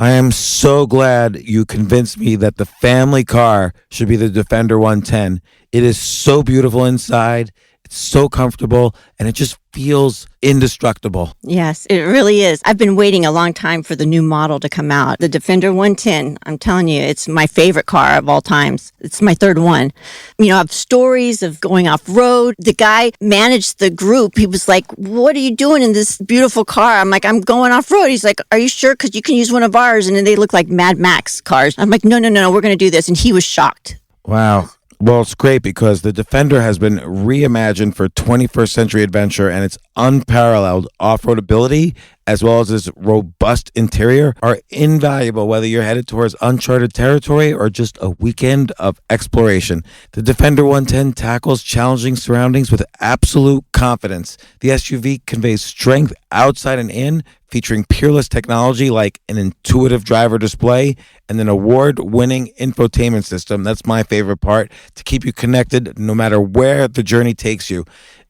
I am so glad you convinced me that the family car should be the Defender 110. It is so beautiful inside. It's so comfortable, and it just feels indestructible. Yes, it really is. I've been waiting a long time for the new model to come out. The Defender 110, I'm telling you, it's my favorite car of all times. It's my third one. You know, I have stories of going off-road. The guy managed the group. He was like, what are you doing in this beautiful car? I'm like, I'm going off-road. He's like, are you sure? Because you can use one of ours. And then they look like Mad Max cars. I'm like, no, we're going to do this. And he was shocked. Wow. Well, it's great because the Defender has been reimagined for 21st century adventure, and its unparalleled off-road ability, as well as its robust interior, are invaluable whether you're headed towards uncharted territory or just a weekend of exploration. The Defender 110 tackles challenging surroundings with absolute confidence. The SUV conveys strength outside and in, featuring peerless technology like an intuitive driver display and an award-winning infotainment system. That's my favorite part, to keep you connected no matter where the journey takes you.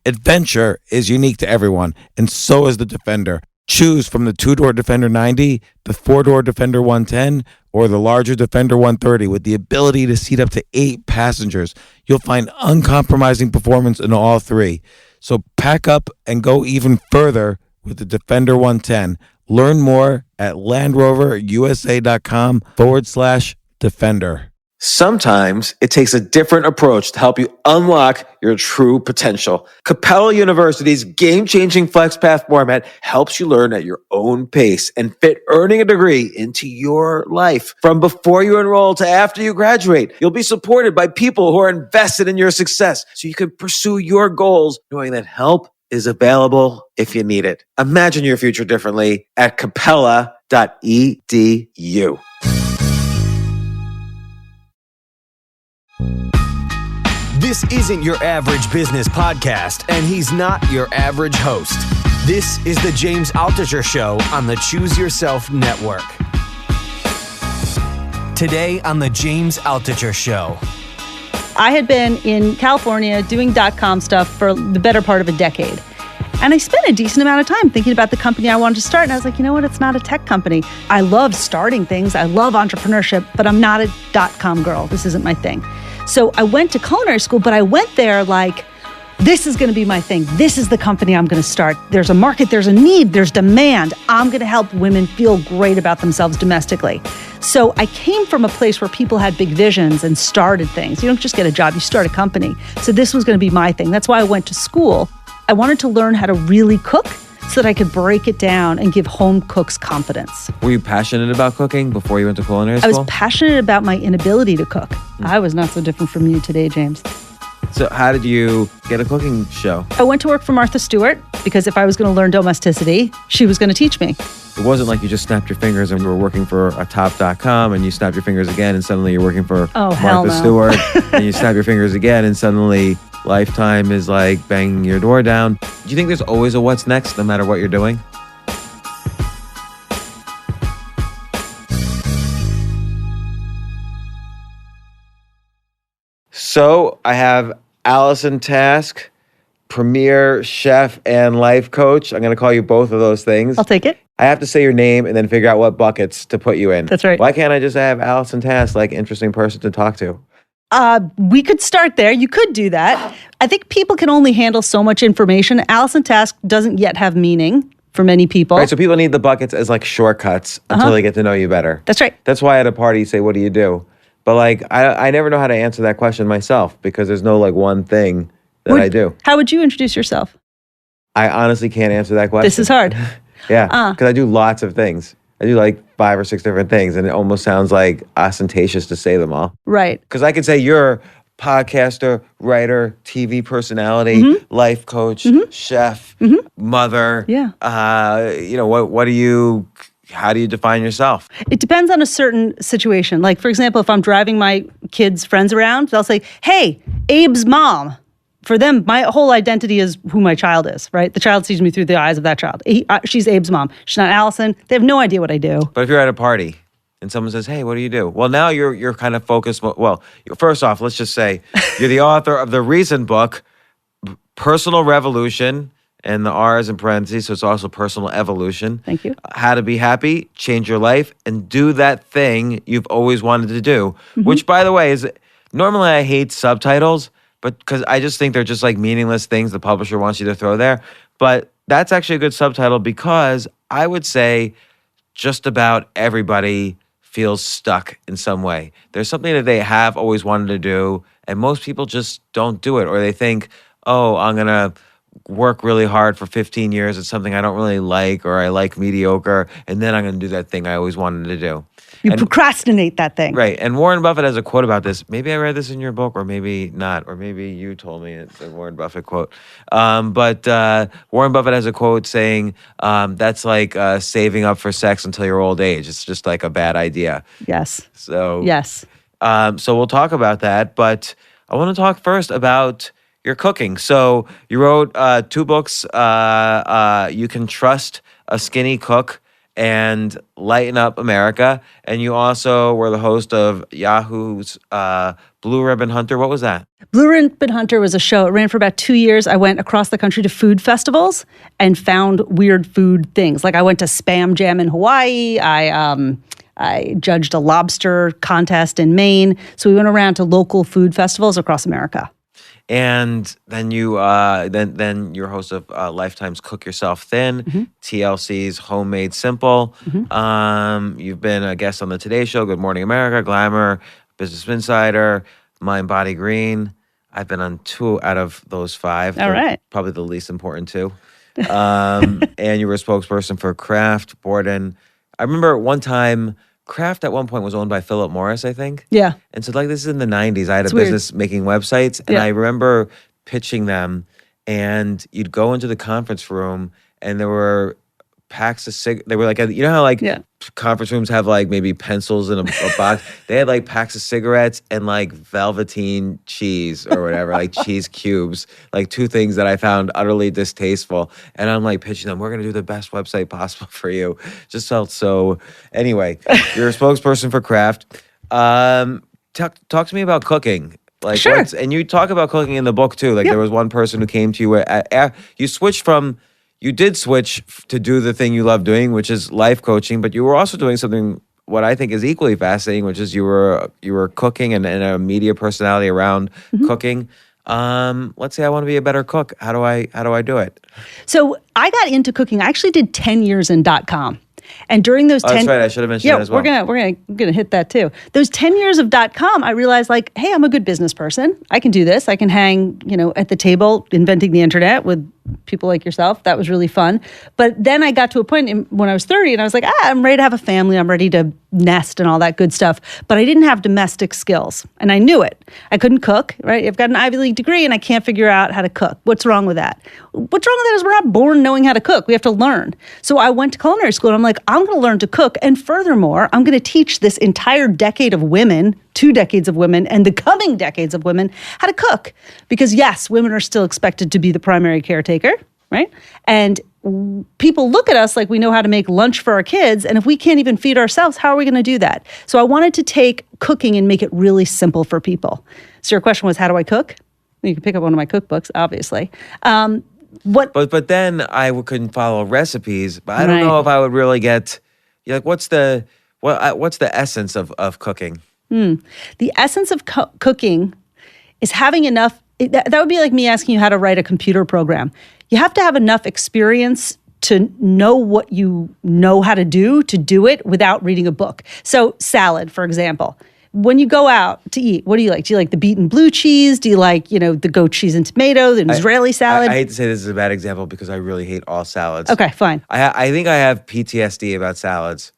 Adventure is unique to everyone, and so is the Defender. Choose from the two-door Defender 90, the four-door Defender 110, or the larger Defender 130 with the ability to seat up to 8 passengers. You'll find uncompromising performance in all three. So pack up and go even further with the Defender 110. Learn more at LandRoverUSA.com/Defender. Sometimes it takes a different approach to help you unlock your true potential. Capella University's game-changing FlexPath format helps you learn at your own pace and fit earning a degree into your life. From before you enroll to after you graduate, you'll be supported by people who are invested in your success so you can pursue your goals knowing that help is available if you need it. Imagine your future differently at capella.edu. This isn't your average business podcast, and he's not your average host. This is the James Altucher Show on the Choose Yourself Network. Today on the James Altucher Show. I had been in California doing .com stuff for the better part of a decade. And I spent a decent amount of time thinking about the company I wanted to start. And I was like, you know what? It's not a tech company. I love starting things. I love entrepreneurship, but I'm not a .com girl. This isn't my thing. So I went to culinary school, but I went there like, this is going to be my thing. This is the company I'm going to start. There's a market, there's a need, there's demand. I'm going to help women feel great about themselves domestically. So I came from a place where people had big visions and started things. You don't just get a job, you start a company. So this was going to be my thing. That's why I went to school. I wanted to learn how to really cook so that I could break it down and give home cooks confidence. Were you passionate about cooking before you went to culinary school? I was passionate about my inability to cook. I was not so different from you today, James. So how did you get a cooking show? I went to work for Martha Stewart because if I was going to learn domesticity, she was going to teach me. It wasn't like you just snapped your fingers and you were working for a top.com and you snapped your fingers again and suddenly you're working for Martha Stewart and you snap your fingers again and suddenly Lifetime is like banging your door down. Do you think there's always a what's next no matter what you're doing? So I have Allison Task, premier chef and life coach. I'm going to call you both of those things. I'll take it. I have to say your name and then figure out what buckets to put you in. That's right. Why can't I just have Allison Task, like interesting person to talk to? We could start there. You could do that. I think people can only handle so much information. Allison Task doesn't yet have meaning for many people. Right, so people need the buckets as like shortcuts until they get to know you better. That's right. That's why at a party you say, what do you do? But like, I never know how to answer that question myself because there's no like one thing that I do. How would you introduce yourself? I honestly can't answer that question. This is hard. Yeah, because I do lots of things. I do like 5 or 6 different things, and it almost sounds like ostentatious to say them all. Right. Because I could say you're podcaster, writer, TV personality, life coach, chef, mother. Yeah. What do you... How do you define yourself? It depends on a certain situation. Like, for example, if I'm driving my kids' friends around, they'll say, hey, Abe's mom. For them, my whole identity is who my child is, right? The child sees me through the eyes of that child. She's Abe's mom. She's not Allison. They have no idea what I do. But if you're at a party and someone says, hey, what do you do? Well, now you're kind of focused. Well, first off, let's just say you're the author of the recent book, Personal Revolution, And the R is in parentheses, so it's also personal evolution. Thank you. How to be happy, change your life, and do that thing you've always wanted to do. Which, by the way, is normally I hate subtitles, but because I just think they're just like meaningless things the publisher wants you to throw there. But that's actually a good subtitle because I would say just about everybody feels stuck in some way. There's something that they have always wanted to do, and most people just don't do it. Or they think, oh, I'm going to work really hard for 15 years at something I don't really like, or I like mediocre, and then I'm going to do that thing I always wanted to do. You procrastinate that thing. Right. And Warren Buffett has a quote about this. Maybe I read this in your book, or maybe not, or maybe you told me it's a Warren Buffett quote. But Warren Buffett has a quote saying that's like saving up for sex until your old age. It's just like a bad idea. Yes. So yes. So we'll talk about that. But I want to talk first about your cooking. So you wrote 2 books, You Can Trust a Skinny Cook and Lighten Up America. And you also were the host of Yahoo's Blue Ribbon Hunter. What was that? Blue Ribbon Hunter was a show. It ran for about 2 years. I went across the country to food festivals and found weird food things. Like I went to Spam Jam in Hawaii. I judged a lobster contest in Maine. So we went around to local food festivals across America. And then you then you're host of Lifetime's Cook Yourself Thin, TLC's Homemade Simple. You've been a guest on the Today Show, Good Morning America, Glamour, Business Insider, Mind Body Green. I've been on 2 out of those 5. All right. Probably the least important 2. And you were a spokesperson for Kraft, Borden. I remember one time Kraft at one point was owned by Philip Morris, I think. Yeah. And so like this is in the 90s. I had It's a weird. business making websites, and Yeah. I remember pitching them, and you'd go into the conference room and there were packs of they were like, you know how like Yeah. conference rooms have like maybe pencils in a box? They had like packs of cigarettes and like velveteen cheese or whatever, like cheese cubes, like 2 things that I found utterly distasteful. And I'm like pitching them, we're going to do the best website possible for you. Just felt so. Anyway, you're a spokesperson for Kraft. Talk to me about cooking. Like, Sure. And you talk about cooking in the book too. Like there was one person who came to you. You did switch to do the thing you love doing, which is life coaching, but you were also doing something what I think is equally fascinating, which is you were cooking and a media personality around cooking. Let's say I want to be a better cook. How do I do it? So I got into cooking. I actually did 10 years in .com. And during those 10 that's right. I should have mentioned that as well. we're gonna hit that too. Those 10 years of .com, I realized like, hey, I'm a good business person. I can do this. I can hang, at the table inventing the internet with people like yourself. That was really fun. But then I got to a point when I was 30 and I was like, I'm ready to have a family. I'm ready to nest and all that good stuff. But I didn't have domestic skills. And I knew it. I couldn't cook, right? I've got an Ivy League degree and I can't figure out how to cook. What's wrong with that? What's wrong with that is we're not born knowing how to cook. We have to learn. So I went to culinary school and I'm like, I'm going to learn to cook. And furthermore, I'm going to teach this entire decade of women, 2 decades of women, and the coming decades of women how to cook. Because yes, women are still expected to be the primary caretaker, right? And people look at us like we know how to make lunch for our kids. And if we can't even feed ourselves, how are we going to do that? So I wanted to take cooking and make it really simple for people. So your question was, how do I cook? You can pick up one of my cookbooks, obviously. But then I couldn't follow recipes. But I don't know if I would really get. Like, what's the essence of cooking? The essence of cooking is having enough. That would be like me asking you how to write a computer program. You have to have enough experience to know what you know how to do it without reading a book. So salad, for example. When you go out to eat, what do you like? Do you like the beaten blue cheese? Do you like, the goat cheese and tomato, the Israeli salad? I hate to say this is a bad example because I really hate all salads. Okay, fine. I think I have PTSD about salads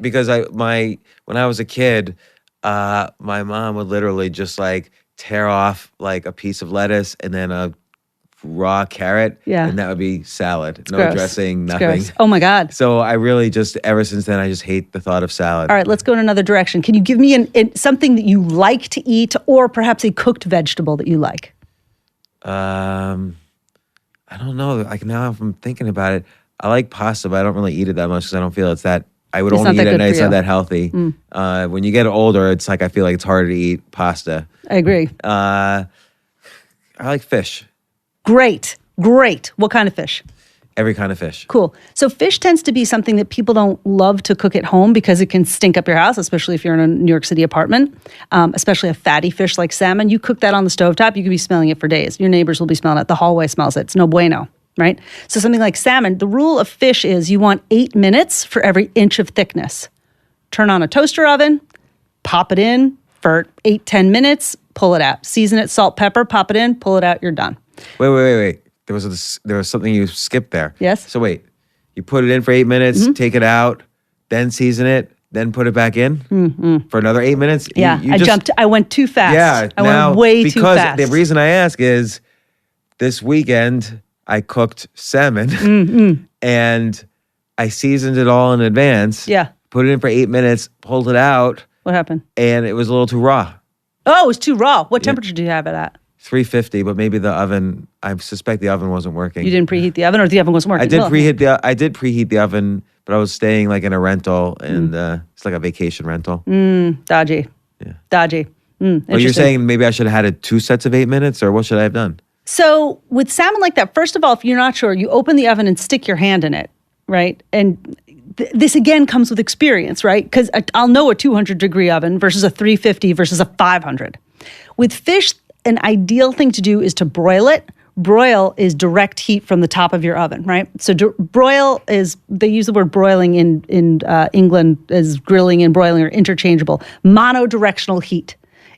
because when I was a kid, my mom would literally just like tear off like a piece of lettuce and then a raw carrot, and that would be salad. It's no gross. dressing, It's nothing. gross. Oh my God. So I really ever since then, I just hate the thought of salad. All right, let's go in another direction. Can you give me something that you like to eat or perhaps a cooked vegetable that you like? I don't know. Like now if I'm thinking about it, I like pasta, but I don't really eat it that much because I don't feel it's that. I would only eat it at night. It's not that healthy. When you get older, it's like I feel like it's harder to eat pasta. I agree. I like fish. Great. Great. What kind of fish? Every kind of fish. Cool. So fish tends to be something that people don't love to cook at home because it can stink up your house, especially if you're in a New York City apartment, especially a fatty fish like salmon. You cook that on the stovetop, you could be smelling it for days. Your neighbors will be smelling it. The hallway smells it. It's no bueno, right? So something like salmon, the rule of fish is you want 8 minutes for every inch of thickness. Turn on a toaster oven, pop it in for 8-10 minutes, pull it out. Season it, salt, pepper, pop it in, pull it out, you're done. Wait. There was something you skipped there. Yes. So wait, you put it in for 8 minutes, take it out, then season it, then put it back in for another 8 minutes. Yeah, I went too fast. Yeah, I went way too fast. Because the reason I ask is this weekend I cooked salmon and I seasoned it all in advance. Yeah. Put it in for 8 minutes, pulled it out. What happened? And it was a little too raw. Oh, it was too raw. What temperature do you have it at? 350, but maybe the oven, I suspect the oven wasn't working. You didn't preheat the oven, or the oven wasn't working? I did preheat the oven, but I was staying like in a rental, and it's like a vacation rental. Dodgy. Yeah. Dodgy. Well, you're saying maybe I should have had it 2 sets of 8 minutes, or what should I have done? So with salmon like that, first of all, if you're not sure, you open the oven and stick your hand in it, right? And this again comes with experience, right? Because I'll know a 200-degree oven versus a 350 versus a 500. With fish, an ideal thing to do is to broil it. Broil is direct heat from the top of your oven, right? So broil is, they use the word broiling in England as grilling and broiling are interchangeable. Monodirectional heat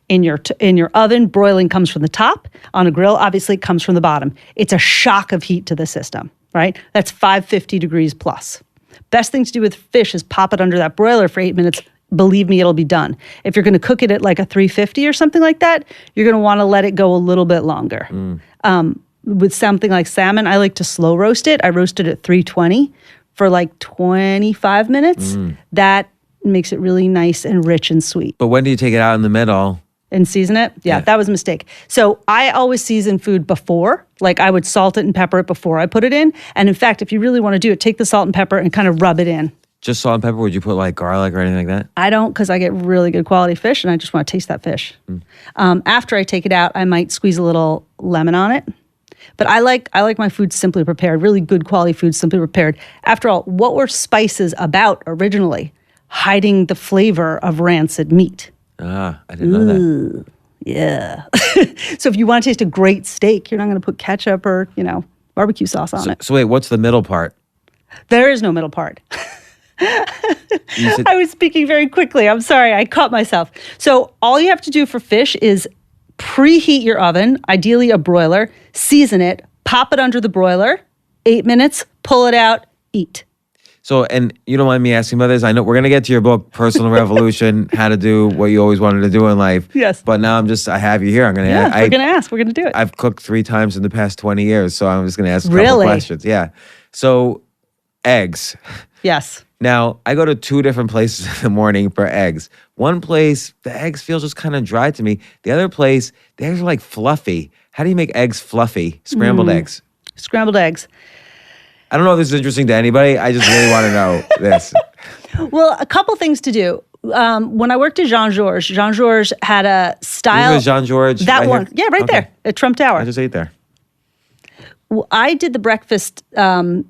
in your oven. Broiling comes from the top. On a grill, obviously, it comes from the bottom. It's a shock of heat to the system, right? That's 550 degrees plus. Best thing to do with fish is pop it under that broiler for 8 minutes. Believe me, it'll be done. If you're going to cook it at like a 350 or something like that, you're going to want to let it go a little bit longer. With something like salmon, I like to slow roast it. I roast it at 320 for like 25 minutes. That makes it really nice and rich and sweet. But when do you take it out in the middle? And season it? Yeah, that was a mistake. So I always season food before. Like I would salt it and pepper it before I put it in. And in fact, if you really want to do it, take the salt and pepper and kind of rub it in. Just salt and pepper? Would you put like garlic or anything like that? I don't, because I get really good quality fish and I just want to taste that fish. After I take it out, I might squeeze a little lemon on it. But I like my food simply prepared, really good quality food simply prepared. After all, what were spices about originally? Hiding the flavor of rancid meat. I didn't know that. Yeah. So if you want to taste a great steak, you're not going to put ketchup or, barbecue sauce on it. So wait, what's the middle part? There is no middle part. I was speaking very quickly. I'm sorry. I caught myself. So all you have to do for fish is preheat your oven, ideally a broiler, season it, pop it under the broiler, 8 minutes, pull it out, eat. So, and you don't mind me asking about this? I know we're going to get to your book, Personal Revolution, how to do what you always wanted to do in life. Yes. But now I have you here. I'm going to we're going to ask. We're going to do it. I've cooked 3 times in the past 20 years, so I'm just going to ask a couple questions. Yeah. So, eggs. Yes. Now, I go to 2 different places in the morning for eggs. One place, the eggs feel just kind of dry to me. The other place, the eggs are like fluffy. How do you make eggs fluffy? Scrambled eggs. Scrambled eggs. I don't know if this is interesting to anybody. I just really want to know this. Well, a couple things to do. When I worked at Jean-Georges had a style. Jean-Georges? That one. Yeah, right there at Trump Tower. I just ate there. Well, I did the breakfast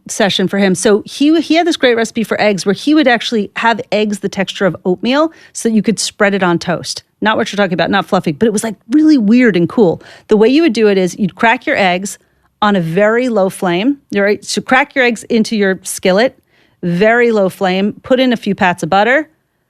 session for him. So he had this great recipe for eggs where he would actually have eggs the texture of oatmeal so that you could spread it on toast. Not what you're talking about, not fluffy, but it was like really weird and cool. The way you would do it is you'd crack your eggs on a very low flame. Right? So crack your eggs into your skillet, very low flame, put in a few pats of butter,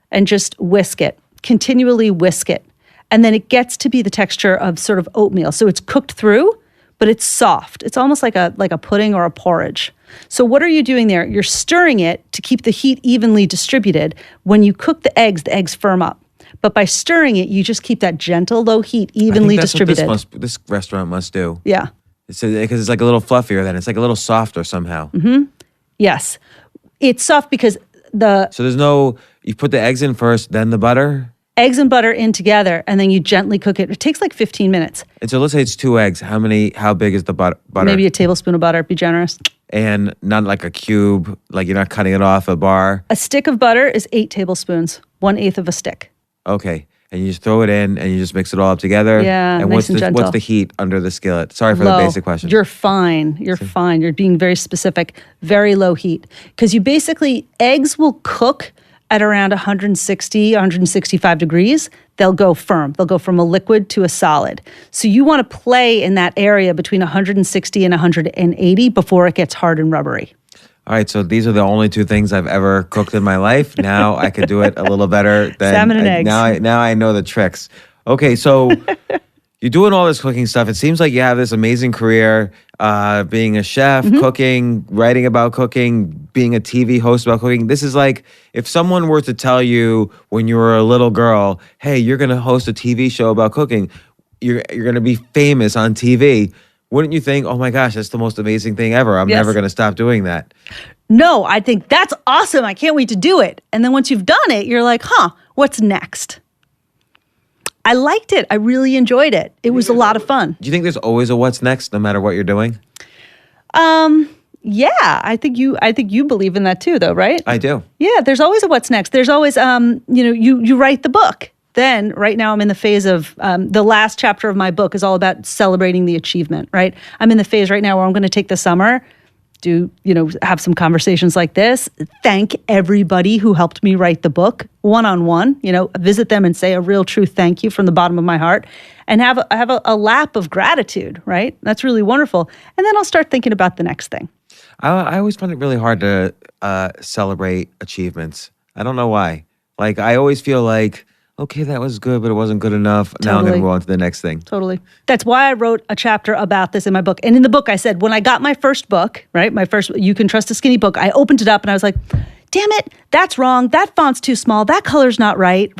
and just whisk it. Continually whisk it. And then it gets to be the texture of sort of oatmeal. So it's cooked through, but it's soft. It's almost like a pudding or a porridge. So what are you doing there? You're stirring it to keep the heat evenly distributed. When you cook the eggs firm up. But by stirring it, you just keep that gentle, low heat evenly distributed. What this restaurant must do. Yeah. Because it's like a little fluffier then. It's like a little softer somehow. Mm-hmm. Yes. It's soft because So there's no, you put the eggs in first, then the butter? Eggs and butter in together, and then you gently cook it. It takes like 15 minutes. And so let's say it's 2 eggs. How big is the butter? Maybe a tablespoon of butter. Be generous. And not like a cube, like you're not cutting it off a bar? A stick of butter is 8 tablespoons, 1/8 of a stick. Okay. and you just throw it in and you just mix it all up together. Yeah, and nice and gentle. what's the heat under the skillet? Sorry for Low. the basic question. You're fine. You're fine. You're being very specific. Very low heat. Because you basically, eggs will cook at around 160, 165 degrees. They'll go firm. They'll go from a liquid to a solid. So you want to play in that area between 160 and 180 before it gets hard and rubbery. All right, so these are the only two things I've ever cooked in my life. Now I could do it a little better. Salmon and eggs. Now I know the tricks. Okay, so you're doing all this cooking stuff. It seems like you have this amazing career, being a chef, cooking, writing about cooking, being a TV host about cooking. This is like if someone were to tell you when you were a little girl, hey, you're going to host a TV show about cooking. You're going to be famous on TV. Wouldn't you think, oh my gosh, that's the most amazing thing ever. I'm never going to stop doing that. No, I think that's awesome. I can't wait to do it. And then once you've done it, you're like, what's next? I liked it. I really enjoyed it. It was a lot of fun. Do you think there's always a what's next no matter what you're doing? Yeah, I think you believe in that too, though, right? I do. Yeah, there's always a what's next. There's always, you write the book. Then right now I'm in the phase of the last chapter of my book is all about celebrating the achievement, right? I'm in the phase right now where I'm going to take the summer, have some conversations like this, thank everybody who helped me write the book one-on-one, visit them and say a real true thank you from the bottom of my heart and have a lap of gratitude, right? That's really wonderful. And then I'll start thinking about the next thing. I always find it really hard to celebrate achievements. I don't know why. Like I always feel like, okay, that was good, but it wasn't good enough. Now I'm going to move on to the next thing. Totally. That's why I wrote a chapter about this in my book. And in the book, I said, when I got my first book, right, my first You Can Trust a Skinny book, I opened it up and I was like, damn it, that's wrong. That font's too small. That color's not right?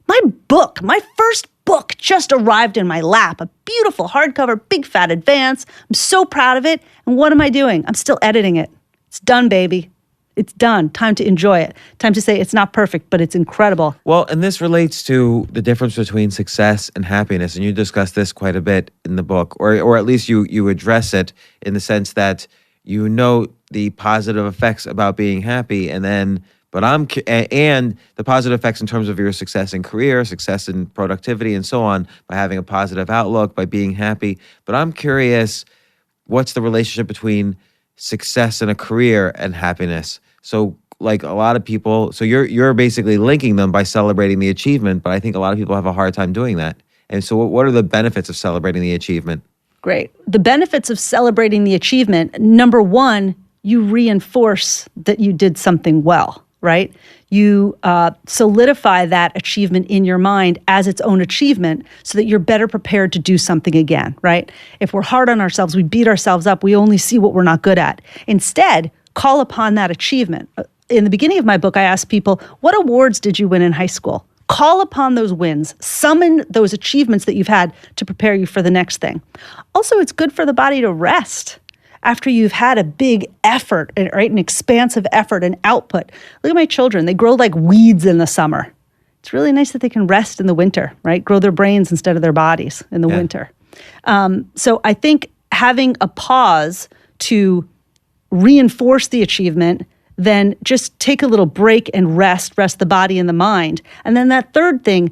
My first book just arrived in my lap. A beautiful hardcover, big fat advance. I'm so proud of it. And what am I doing? I'm still editing it. It's done, baby. It's done. Time to enjoy it. Time to say it's not perfect, but it's incredible. Well, and this relates to the difference between success and happiness. And you discuss this quite a bit in the book, or at least you address it in the sense that you know the positive effects about being happy, and the positive effects in terms of your success in career, success in productivity, and so on, by having a positive outlook, by being happy. But I'm curious, what's the relationship between success in a career and happiness? So like a lot of people, so you're basically linking them by celebrating the achievement, but I think a lot of people have a hard time doing that. And so what are the benefits of celebrating the achievement? Great. The benefits of celebrating the achievement, number one, you reinforce that you did something well, right? You solidify that achievement in your mind as its own achievement so that you're better prepared to do something again, right? If we're hard on ourselves, we beat ourselves up, we only see what we're not good at. Instead, call upon that achievement. In the beginning of my book, I asked people, what awards did you win in high school? Call upon those wins. Summon those achievements that you've had to prepare you for the next thing. Also, it's good for the body to rest after you've had a big effort, right? An expansive effort and output. Look at my children. They grow like weeds in the summer. It's really nice that they can rest in the winter, right? Grow their brains instead of their bodies in the winter. So I think having a pause to reinforce the achievement, then just take a little break and rest the body and the mind. And then that third thing,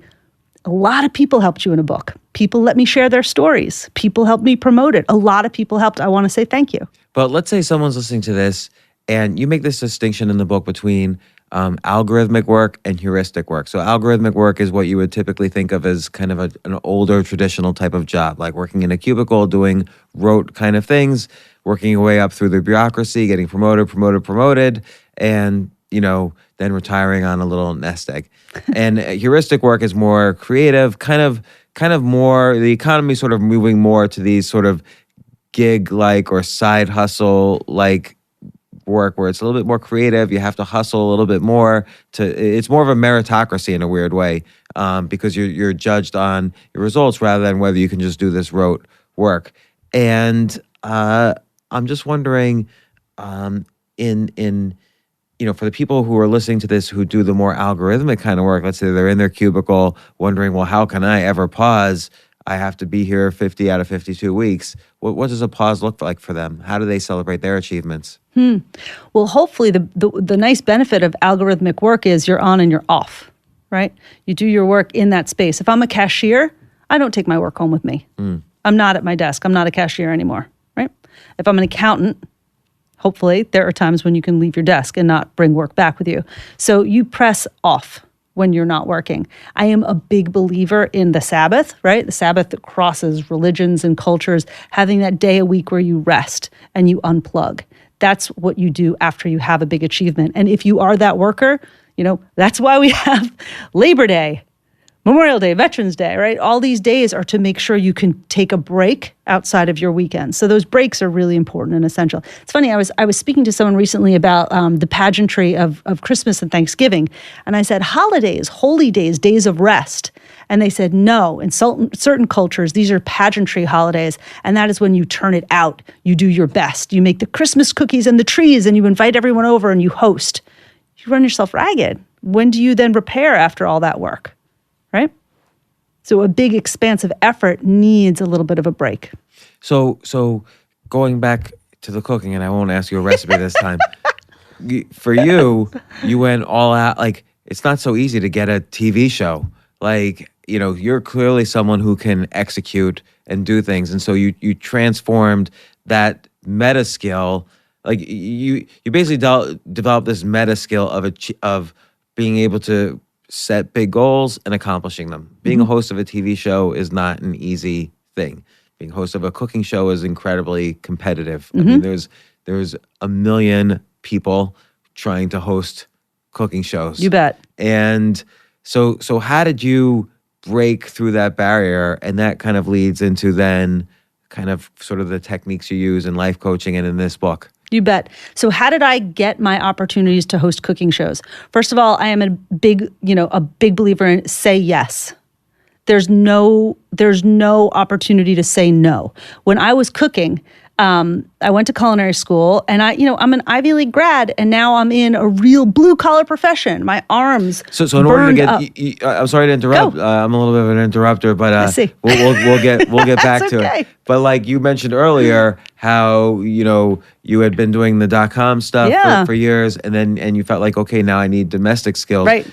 a lot of people helped you in a book. People let me share their stories. People helped me promote it. A lot of people helped. I want to say thank you. But let's say someone's listening to this and you make this distinction in the book between algorithmic work and heuristic work. So algorithmic work is what you would typically think of as kind of an older traditional type of job, like working in a cubicle, doing rote kind of things, working your way up through the bureaucracy, getting promoted, and, then retiring on a little nest egg. And heuristic work is more creative, kind of more, the economy sort of moving more to these sort of gig-like or side hustle-like work where it's a little bit more creative. You have to hustle a little bit more. It's more of a meritocracy in a weird way because you're judged on your results rather than whether you can just do this rote work. And I'm just wondering, for the people who are listening to this who do the more algorithmic kind of work, let's say they're in their cubicle wondering, well, how can I ever pause? I have to be here 50 out of 52 weeks. What does a pause look like for them? How do they celebrate their achievements? Well, hopefully the nice benefit of algorithmic work is you're on and you're off, right? You do your work in that space. If I'm a cashier, I don't take my work home with me. I'm not at my desk. I'm not a cashier anymore, right? If I'm an accountant, hopefully there are times when you can leave your desk and not bring work back with you. So you press off when you're not working. I am a big believer in the Sabbath, right? The Sabbath that crosses religions and cultures, having that day a week where you rest and you unplug. That's what you do after you have a big achievement. And if you are that worker, that's why we have Labor Day, Memorial Day, Veterans Day, right? All these days are to make sure you can take a break outside of your weekend. So those breaks are really important and essential. It's funny, I was speaking to someone recently about the pageantry of Christmas and Thanksgiving. And I said, holidays, holy days, days of rest. And they said, no, in certain cultures, these are pageantry holidays. And that is when you turn it out. You do your best. You make the Christmas cookies and the trees and you invite everyone over and you host. You run yourself ragged. When do you then repair after all that work? Right? So a big expansive effort needs a little bit of a break. So going back to the cooking, and I won't ask you a recipe this time. For you went all out. Like, it's not so easy to get a TV show. Like, you're clearly someone who can execute and do things. And so you transformed that meta skill. Like, you basically developed this meta skill of being able to set big goals and accomplishing them. Being a host of a TV show is not an easy thing. Being a host of a cooking show is incredibly competitive. I mean, there's a million people trying to host cooking shows. You bet. And so how did you break through that barrier? And that kind of leads into then kind of sort of the techniques you use in life coaching and in this book. You bet. So how did I get my opportunities to host cooking shows? First of all, I am a big believer in say yes. There's no opportunity to say no. When I was cooking, I went to culinary school and I'm an Ivy League grad and now I'm in a real blue collar profession. My arms So in order to get, I'm sorry to interrupt. I'm a little bit of an interrupter, but we'll get back to it. But like you mentioned earlier, how you had been doing the .com stuff for years, and you felt like, okay, now I need domestic skills. Right.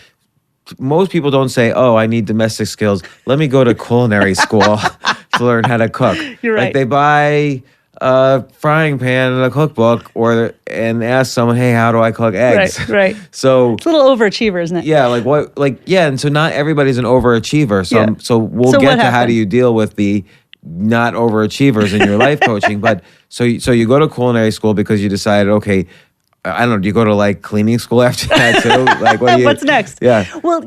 Most people don't say, oh, I need domestic skills. Let me go to culinary school to learn how to cook. You're right. Like they buy a frying pan and a cookbook, and ask someone, hey, how do I cook eggs? Right. So it's a little overachiever, isn't it? Yeah, and so not everybody's an overachiever. So we'll get to how do you deal with the not overachievers in your life coaching. But so you go to culinary school because you decided, okay, I don't know, do you go to like cleaning school after that too? Like what's next? Yeah. Well,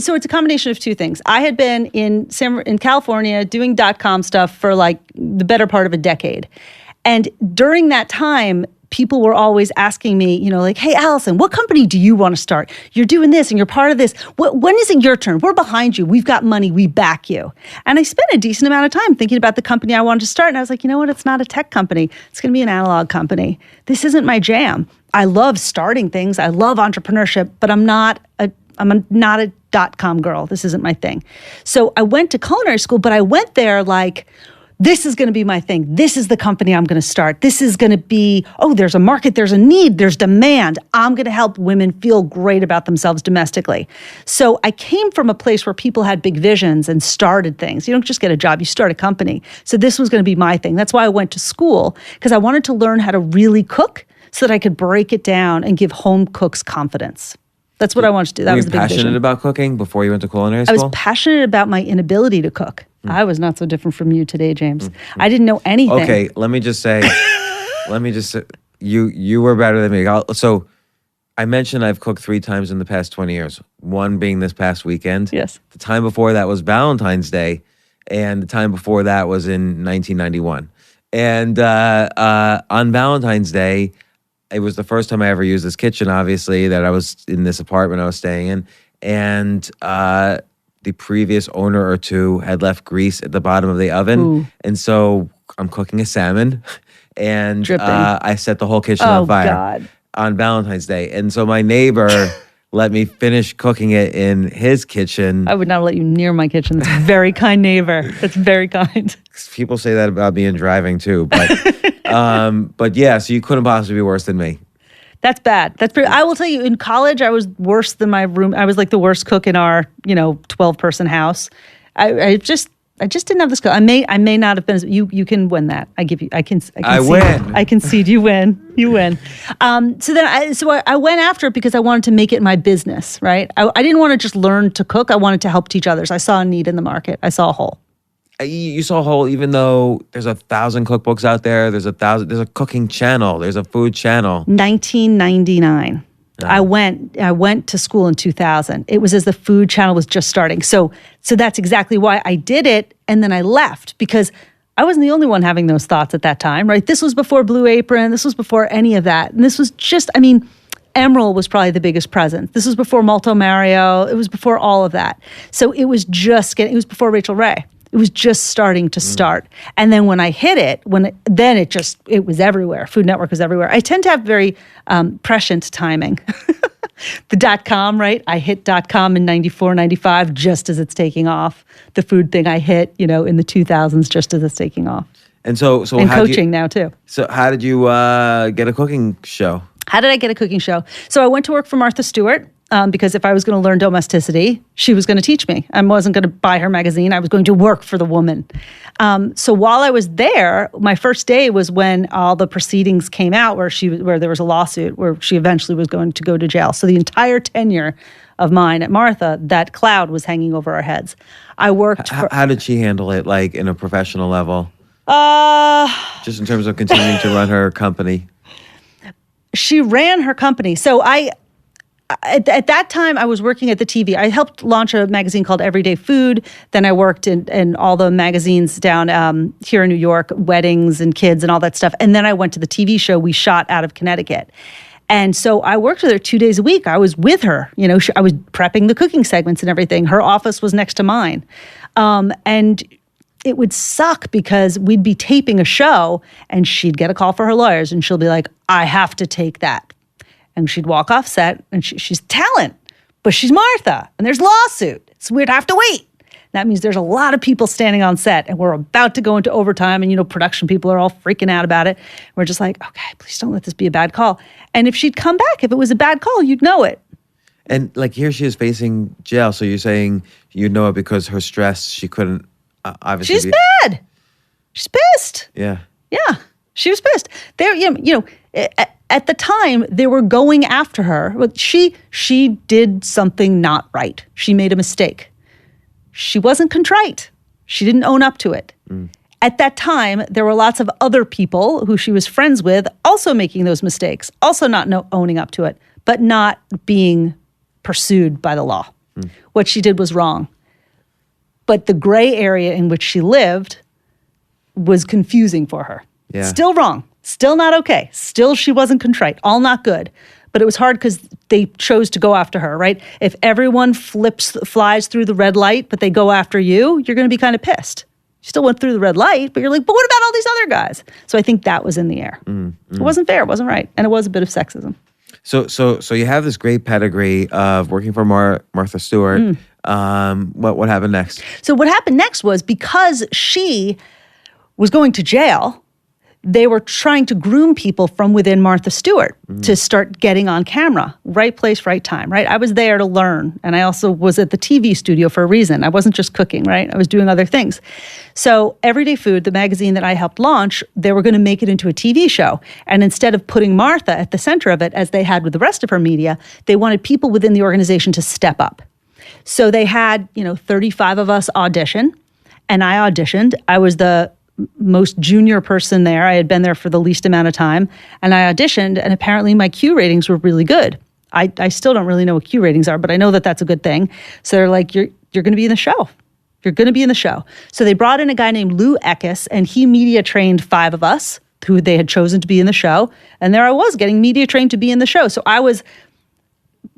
so it's a combination of two things. I had been in California doing .com stuff for like the better part of a decade. And during that time, people were always asking me, like, hey, Allison, what company do you want to start? You're doing this and you're part of this. When is it your turn? We're behind you. We've got money. We back you. And I spent a decent amount of time thinking about the company I wanted to start. And I was like, you know what? It's not a tech company. It's going to be an analog company. This isn't my jam. I love starting things. I love entrepreneurship, but I'm not a .com girl. This isn't my thing. So I went to culinary school, but I went there like, this is going to be my thing. This is the company I'm going to start. This is going to be, there's a market, there's a need, there's demand. I'm going to help women feel great about themselves domestically. So I came from a place where people had big visions and started things. You don't just get a job, you start a company. So this was going to be my thing. That's why I went to school, because I wanted to learn how to really cook so that I could break it down and give home cooks confidence. That's what I wanted to do. That was the big vision. Were you passionate about cooking before you went to culinary school? I was passionate about my inability to cook. I was not so different from you today, James. I didn't know anything. Okay, let me just say, you were better than me. So I mentioned I've cooked 3 times in the past 20 years. One being this past weekend. Yes. The time before that was Valentine's Day, and the time before that was in 1991. And on Valentine's Day, it was the first time I ever used this kitchen, obviously, that I was in this apartment I was staying in. And the previous owner or two had left grease at the bottom of the oven. Ooh. And so I'm cooking a salmon, and I set the whole kitchen on fire on Valentine's Day. And so my neighbor let me finish cooking it in his kitchen. I would not let you near my kitchen. That's a very kind neighbor. That's very kind. People say that about me in driving too. But but yeah, so you couldn't possibly be worse than me. That's bad. I will tell you, in college, I was worse than my room. I was like the worst cook in our, 12-person house. I just didn't have the skill. I may not have been. You can win that. I win. I concede. You win. You win. So I went after it because I wanted to make it my business. Right. I didn't want to just learn to cook. I wanted to help teach others. I saw a need in the market. I saw a hole. You saw a hole, even though there's 1,000 cookbooks out there. There's a cooking channel. There's a food channel. 1999. I went to school in 2000. It was as the food channel was just starting. So that's exactly why I did it. And then I left because I wasn't the only one having those thoughts at that time, right? This was before Blue Apron. This was before any of that. And this was just, Emerald was probably the biggest present. This was before Malto Mario. It was before all of that. So it was it was before Rachel Ray. It was just starting to start. And then when I hit it, it was everywhere. Food Network was everywhere. I tend to have very prescient timing. The .com, right? I hit .com in 94, 95, just as it's taking off. The food thing I hit, in the 2000s, just as it's taking off. And so and coaching now too. So how did you get a cooking show? How did I get a cooking show? So I went to work for Martha Stewart. Because if I was going to learn domesticity, she was going to teach me. I wasn't going to buy her magazine. I was going to work for the woman. So while I was there, my first day was when all the proceedings came out where there was a lawsuit where she eventually was going to go to jail. So the entire tenure of mine at Martha, that cloud was hanging over our heads. I worked How did she handle it, like in a professional level? Just in terms of continuing to run her company. She ran her company. So at that time, I was working at the TV. I helped launch a magazine called Everyday Food. Then I worked in all the magazines down here in New York, weddings and kids and all that stuff. And then I went to the TV show we shot out of Connecticut. And so I worked with her 2 days a week. I was with her. I was prepping the cooking segments and everything. Her office was next to mine. And it would suck because we'd be taping a show and she'd get a call for her lawyers and she'll be like, I have to take that. And she'd walk off set, and she's talent, but she's Martha, and there's lawsuit. So we'd have to wait. That means there's a lot of people standing on set, and we're about to go into overtime, and production people are all freaking out about it. We're just like, okay, please don't let this be a bad call. And if she'd come back, if it was a bad call, you'd know it. And here she is facing jail. So you're saying you know it because her stress, she couldn't obviously. She's bad. She's pissed. Yeah. Yeah, she was pissed. There, at the time, they were going after her. She did something not right. She made a mistake. She wasn't contrite. She didn't own up to it. At that time, there were lots of other people who she was friends with also making those mistakes, also not owning up to it, but not being pursued by the law. What she did was wrong. But the gray area in which she lived was confusing for her. Yeah. Still wrong. Still not okay. Still, she wasn't contrite. All not good. But it was hard because they chose to go after her, right? If everyone flies through the red light, but they go after you, you're going to be kind of pissed. You still went through the red light, but you're like, but what about all these other guys? So I think that was in the air. It wasn't fair. It wasn't right. And it was a bit of sexism. So you have this great pedigree of working for Martha Stewart. What happened next? So what happened next was because she was going to jail, they were trying to groom people from within Martha Stewart to start getting on camera. Right place, right time, right? I was there to learn. And I also was at the TV studio for a reason. I wasn't just cooking, right? I was doing other things. So Everyday Food, the magazine that I helped launch, they were going to make it into a TV show. And instead of putting Martha at the center of it, as they had with the rest of her media, they wanted people within the organization to step up. So they had, 35 of us audition. And I auditioned. I was the most junior person there. I had been there for the least amount of time. And I auditioned, and apparently my Q ratings were really good. I still don't really know what Q ratings are, but I know that that's a good thing. So they're like, you're going to be in the show. You're going to be in the show. So they brought in a guy named Lou Eckes, and he media trained 5 of us who they had chosen to be in the show. And there I was getting media trained to be in the show. So I was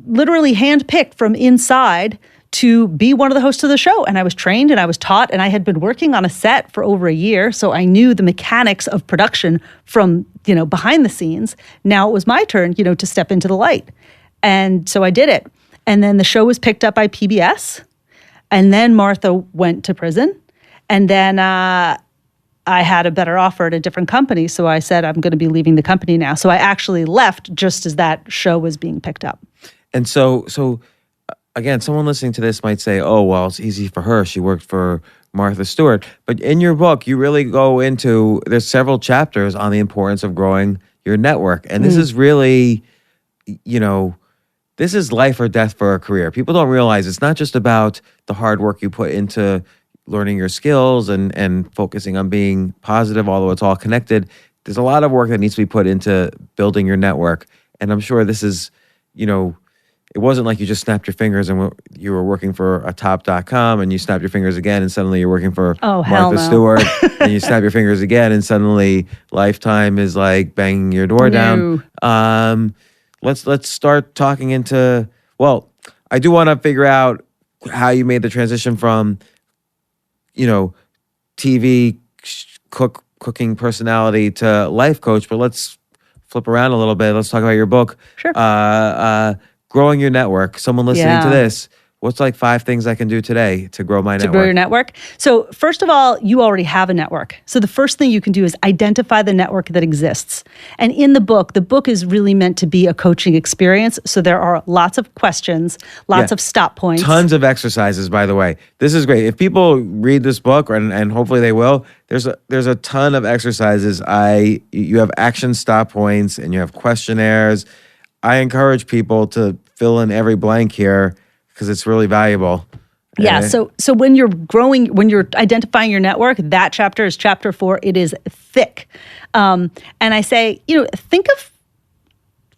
literally handpicked from inside to be one of the hosts of the show. And I was trained and I was taught, and I had been working on a set for over a year. So I knew the mechanics of production from, behind the scenes. Now it was my turn, to step into the light. And so I did it. And then the show was picked up by PBS. And then Martha went to prison. And then I had a better offer at a different company. So I said, I'm going to be leaving the company now. So I actually left just as that show was being picked up. And so again, someone listening to this might say, oh, well, it's easy for her. She worked for Martha Stewart. But in your book, you really go into, there's several chapters on the importance of growing your network. And this is really, this is life or death for a career. People don't realize it's not just about the hard work you put into learning your skills and focusing on being positive, although it's all connected. There's a lot of work that needs to be put into building your network. And I'm sure this is, it wasn't like you just snapped your fingers and you were working for a top.com and you snapped your fingers again and suddenly you're working for Martha Stewart and you snap your fingers again and suddenly Lifetime is like banging your door down. Let's start talking into, well, I do want to figure out how you made the transition from, TV cooking personality to life coach, but let's flip around a little bit. Let's talk about your book. Sure. Growing your network. Someone listening to this, what's like 5 things I can do today to grow my network? To grow your network? So first of all, you already have a network. So the first thing you can do is identify the network that exists. And in the book is really meant to be a coaching experience. So there are lots of questions, lots of stop points. Tons of exercises, by the way. This is great. If people read this book, and hopefully they will, there's a ton of exercises. You have action stop points and you have questionnaires. I encourage people to fill in every blank here because it's really valuable. Yeah. So when you're identifying your network, that chapter is chapter 4. It is thick. And I say, think of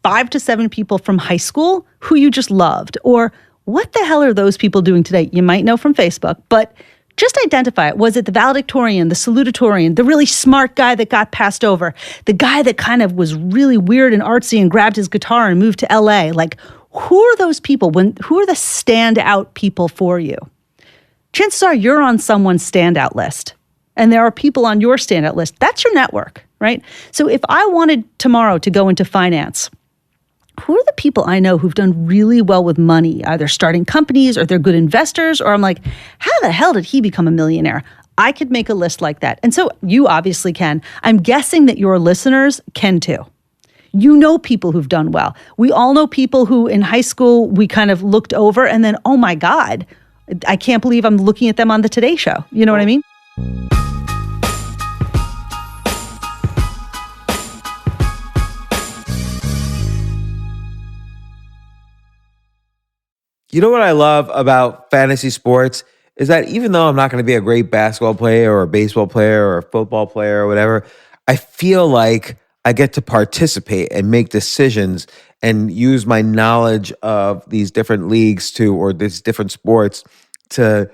5 to 7 people from high school who you just loved, or what the hell are those people doing today? You might know from Facebook, but just identify it. Was it the valedictorian, the salutatorian, the really smart guy that got passed over, the guy that kind of was really weird and artsy and grabbed his guitar and moved to LA? Like, who are those people? Who are the standout people for you? Chances are you're on someone's standout list, and there are people on your standout list. That's your network, right? So if I wanted tomorrow to go into finance, who are the people I know who've done really well with money, either starting companies or they're good investors, or I'm like, how the hell did he become a millionaire? I could make a list like that. And so you obviously can. I'm guessing that your listeners can too. You know people who've done well. We all know people who in high school we kind of looked over and then, oh my God, I can't believe I'm looking at them on the Today Show. You know what I mean? You know what I love about fantasy sports is that even though I'm not going to be a great basketball player or a baseball player or a football player or whatever, I feel like I get to participate and make decisions and use my knowledge of these different leagues or these different sports to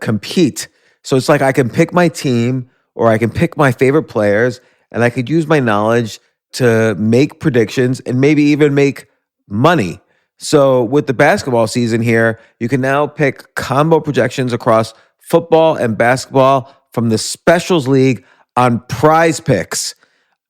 compete. So it's like I can pick my team or I can pick my favorite players and I could use my knowledge to make predictions and maybe even make money. So with the basketball season here, you can now pick combo projections across football and basketball from the Specials League on Prize Picks.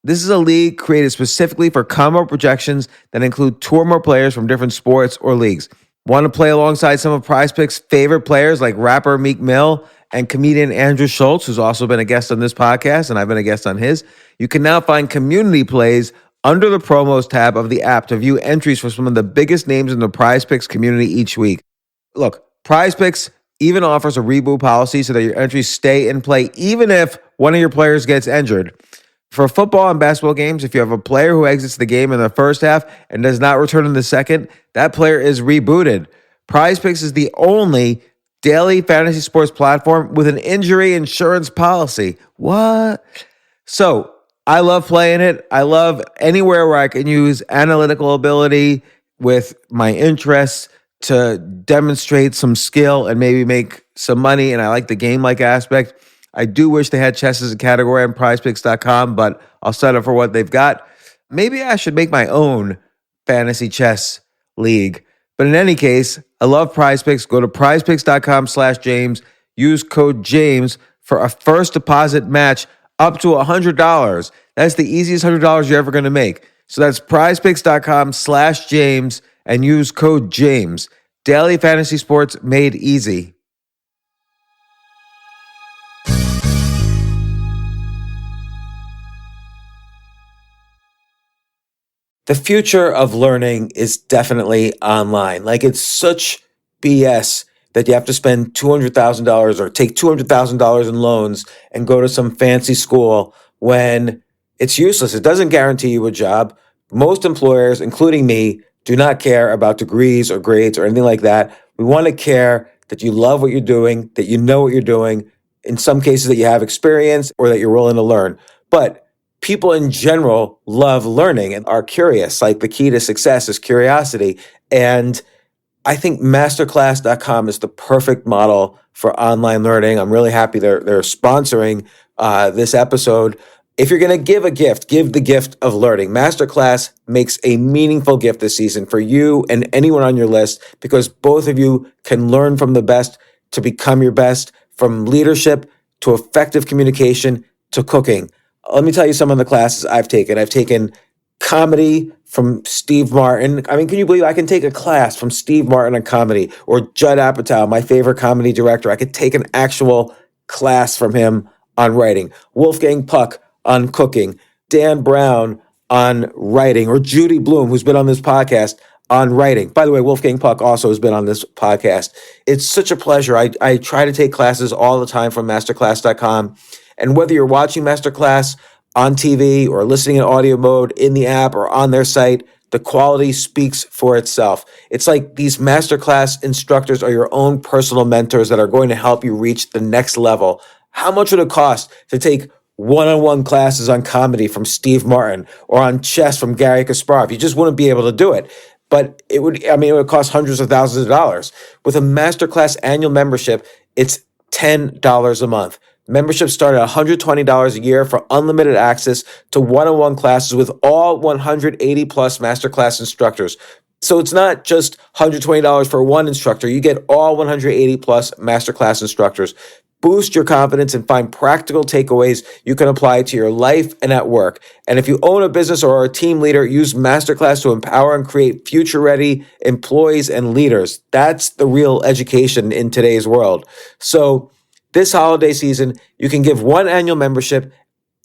This is a league created specifically for combo projections that include 2 or more players from different sports or leagues. Want to play alongside some of Prize Picks' favorite players like rapper Meek Mill and comedian Andrew Schultz, who's also been a guest on this podcast, and I've been a guest on his? You can now find community plays under the promos tab of the app to view entries for some of the biggest names in the Prize Picks community each week. Look, Prize Picks even offers a reboot policy so that your entries stay in play even if one of your players gets injured. For football and basketball games, if you have a player who exits the game in the first half and does not return in the second, that player is rebooted. Prize Picks is the only daily fantasy sports platform with an injury insurance policy. What? So, I love playing it. I love anywhere where I can use analytical ability with my interests to demonstrate some skill and maybe make some money. And I like the game-like aspect. I do wish they had chess as a category on prizepicks.com, but I'll settle for what they've got. Maybe I should make my own fantasy chess league. But in any case, I love Prize Picks. Go to prizepicks.com/James. Use code James for a first deposit match up to $100. That's the easiest $100 you're ever going to make. So that's prizepicks.com/James and use code James. Daily fantasy sports made easy. the future of learning is definitely online. Like, it's such BS that you have to spend $200,000 or take $200,000 in loans and go to some fancy school when it's useless. It doesn't guarantee you a job. Most employers, including me, do not care about degrees or grades or anything like that. We want to care that you love what you're doing, that you know what you're doing, in some cases that you have experience or that you're willing to learn. But people in general love learning and are curious. Like, the key to success is curiosity. And I think masterclass.com is the perfect model for online learning. I'm really happy they're sponsoring this episode. If you're going to give a gift, give the gift of learning. Masterclass makes a meaningful gift this season for you and anyone on your list, because both of you can learn from the best to become your best, from leadership to effective communication to cooking. Let me tell you some of the classes I've taken. I've taken comedy from Steve Martin. I mean, can you believe I can take a class from Steve Martin on comedy, or Judd Apatow, my favorite comedy director? I could take an actual class from him on writing. Wolfgang Puck on cooking. Dan Brown on writing, or Judy Bloom, who's been on this podcast, on writing. By the way, Wolfgang Puck also has been on this podcast. It's such a pleasure. I try to take classes all the time from masterclass.com. And whether you're watching Masterclass on TV or listening in audio mode in the app or on their site, the quality speaks for itself. It's like these Masterclass instructors are your own personal mentors that are going to help you reach the next level. How much would it cost to take one-on-one classes on comedy from Steve Martin or on chess from Gary Kasparov? You just wouldn't be able to do it. But it would cost hundreds of thousands of dollars. With a Masterclass annual membership, it's $10 a month. Memberships start at $120 a year for unlimited access to one-on-one classes with all 180 plus Masterclass instructors. So it's not just $120 for one instructor. You get all 180 plus Masterclass instructors. Boost your confidence and find practical takeaways you can apply to your life and at work. And if you own a business or are a team leader, use Masterclass to empower and create future-ready employees and leaders. That's the real education in today's world. So this holiday season, you can give one annual membership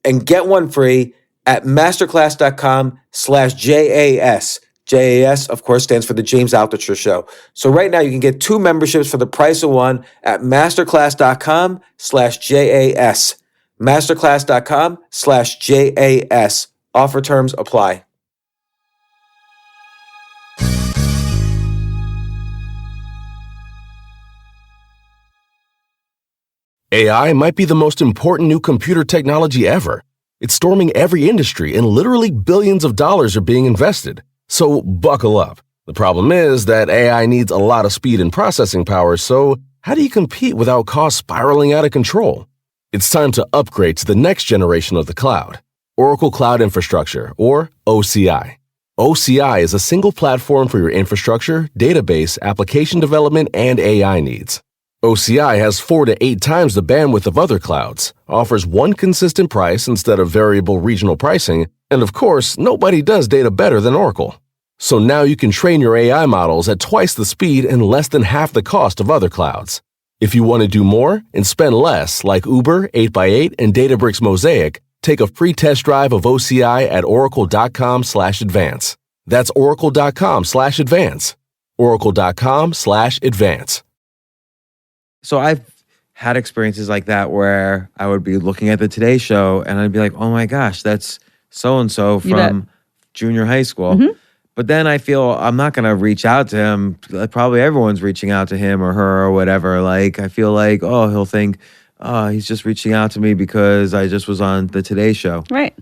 and get one free at masterclass.com/JAS. JAS, of course, stands for the James Altucher Show. So right now you can get two memberships for the price of one at masterclass.com/JAS. Masterclass.com/JAS. Offer terms apply. AI might be the most important new computer technology ever. It's storming every industry, and literally billions of dollars are being invested. So buckle up. The problem is that AI needs a lot of speed and processing power, so how do you compete without costs spiraling out of control? It's time to upgrade to the next generation of the cloud, Oracle Cloud Infrastructure, or OCI. OCI is a single platform for your infrastructure, database, application development, and AI needs. OCI has 4 to 8 times the bandwidth of other clouds, offers one consistent price instead of variable regional pricing, and of course, nobody does data better than Oracle. So now you can train your AI models at twice the speed and less than half the cost of other clouds. If you want to do more and spend less, like Uber, 8x8, and Databricks Mosaic, take a free test drive of OCI at oracle.com/advance. That's oracle.com/advance. oracle.com/advance. So I've had experiences like that where I would be looking at the Today Show and I'd be like, oh my gosh, that's so-and-so from junior high school. Mm-hmm. But then I feel I'm not going to reach out to him. Probably everyone's reaching out to him or her or whatever. Like, I feel like, oh, he'll think, oh, he's just reaching out to me because I just was on the Today Show. Right.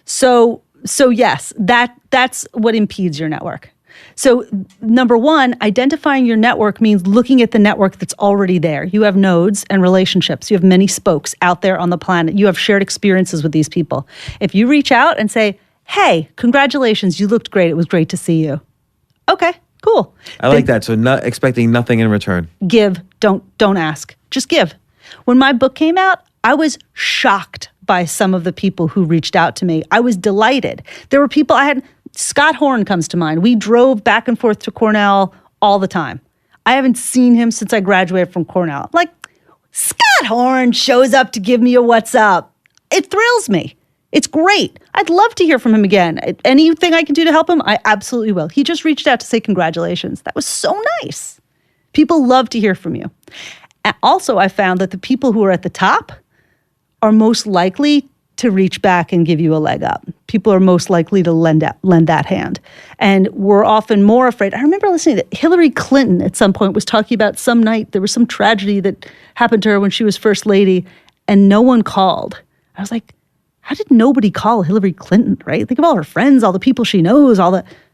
So yes, that's what impedes your network. So number one, identifying your network means looking at the network that's already there. You have nodes and relationships. You have many spokes out there on the planet. You have shared experiences with these people. If you reach out and say, hey, congratulations, you looked great. It was great to see you. Okay, cool. I like that. So not expecting nothing in return. Give. Don't ask. Just give. When my book came out, I was shocked by some of the people who reached out to me. I was delighted. There were people Scott Horn comes to mind. We drove back and forth to Cornell all the time. I haven't seen him since I graduated from Cornell. Like, Scott Horn shows up to give me a what's up. It thrills me. It's great. I'd love to hear from him again. Anything I can do to help him, I absolutely will. He just reached out to say congratulations. That was so nice. People love to hear from you. Also, I found that the people who are at the top are most likely to reach back and give you a leg up. People are most likely to lend that hand. And we're often more afraid. I remember listening to Hillary Clinton at some point was talking about some night, there was some tragedy that happened to her when she was first lady, and no one called. I was like, how did nobody call Hillary Clinton, right? Think of all her friends, all the people she knows,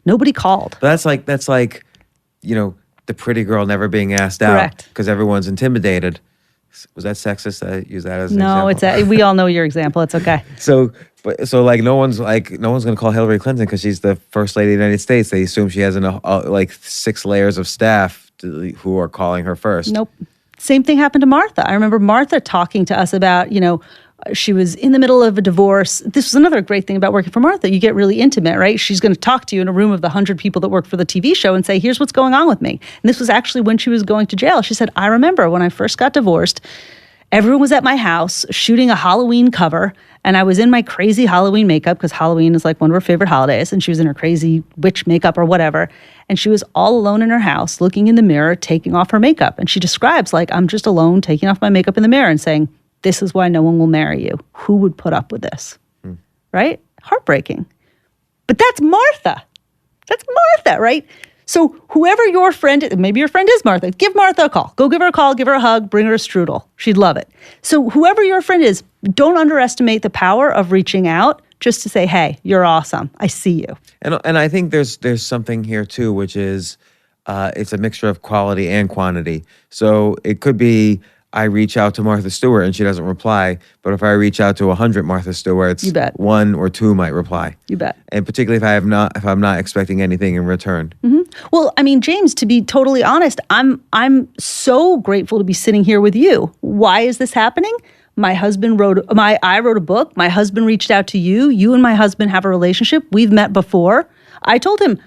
nobody called. But that's like, the pretty girl never being asked out because everyone's intimidated. Was that sexist? I use that as an example. We all know your example. It's okay. So like no one's gonna call Hillary Clinton because she's the first lady of the United States. They assume she has like 6 layers of staff who are calling her first. Nope. Same thing happened to Martha. I remember Martha talking to us about, she was in the middle of a divorce. This was another great thing about working for Martha. You get really intimate, right? She's going to talk to you in a room of the 100 people that work for the TV show and say, here's what's going on with me. And this was actually when she was going to jail. She said, I remember when I first got divorced, everyone was at my house shooting a Halloween cover, and I was in my crazy Halloween makeup because Halloween is like one of her favorite holidays, and she was in her crazy witch makeup or whatever, and she was all alone in her house looking in the mirror, taking off her makeup. And she describes, like, I'm just alone taking off my makeup in the mirror and saying, this is why no one will marry you. Who would put up with this? Right? Heartbreaking. But that's Martha. That's Martha, right? So whoever your friend is, maybe your friend is Martha, give Martha a call. Go give her a call, give her a hug, bring her a strudel. She'd love it. So whoever your friend is, don't underestimate the power of reaching out just to say, hey, you're awesome. I see you. And I think there's something here too, which is it's a mixture of quality and quantity. So it could be I reach out to Martha Stewart and she doesn't reply, but if I reach out to 100 Martha Stewarts, you bet. 1 or 2 might reply. You bet. And particularly if I'm not expecting anything in return. Mm-hmm. Well, I mean, James, to be totally honest, I'm so grateful to be sitting here with you. Why is this happening? I wrote a book. My husband reached out to you. You and my husband have a relationship. We've met before. I told him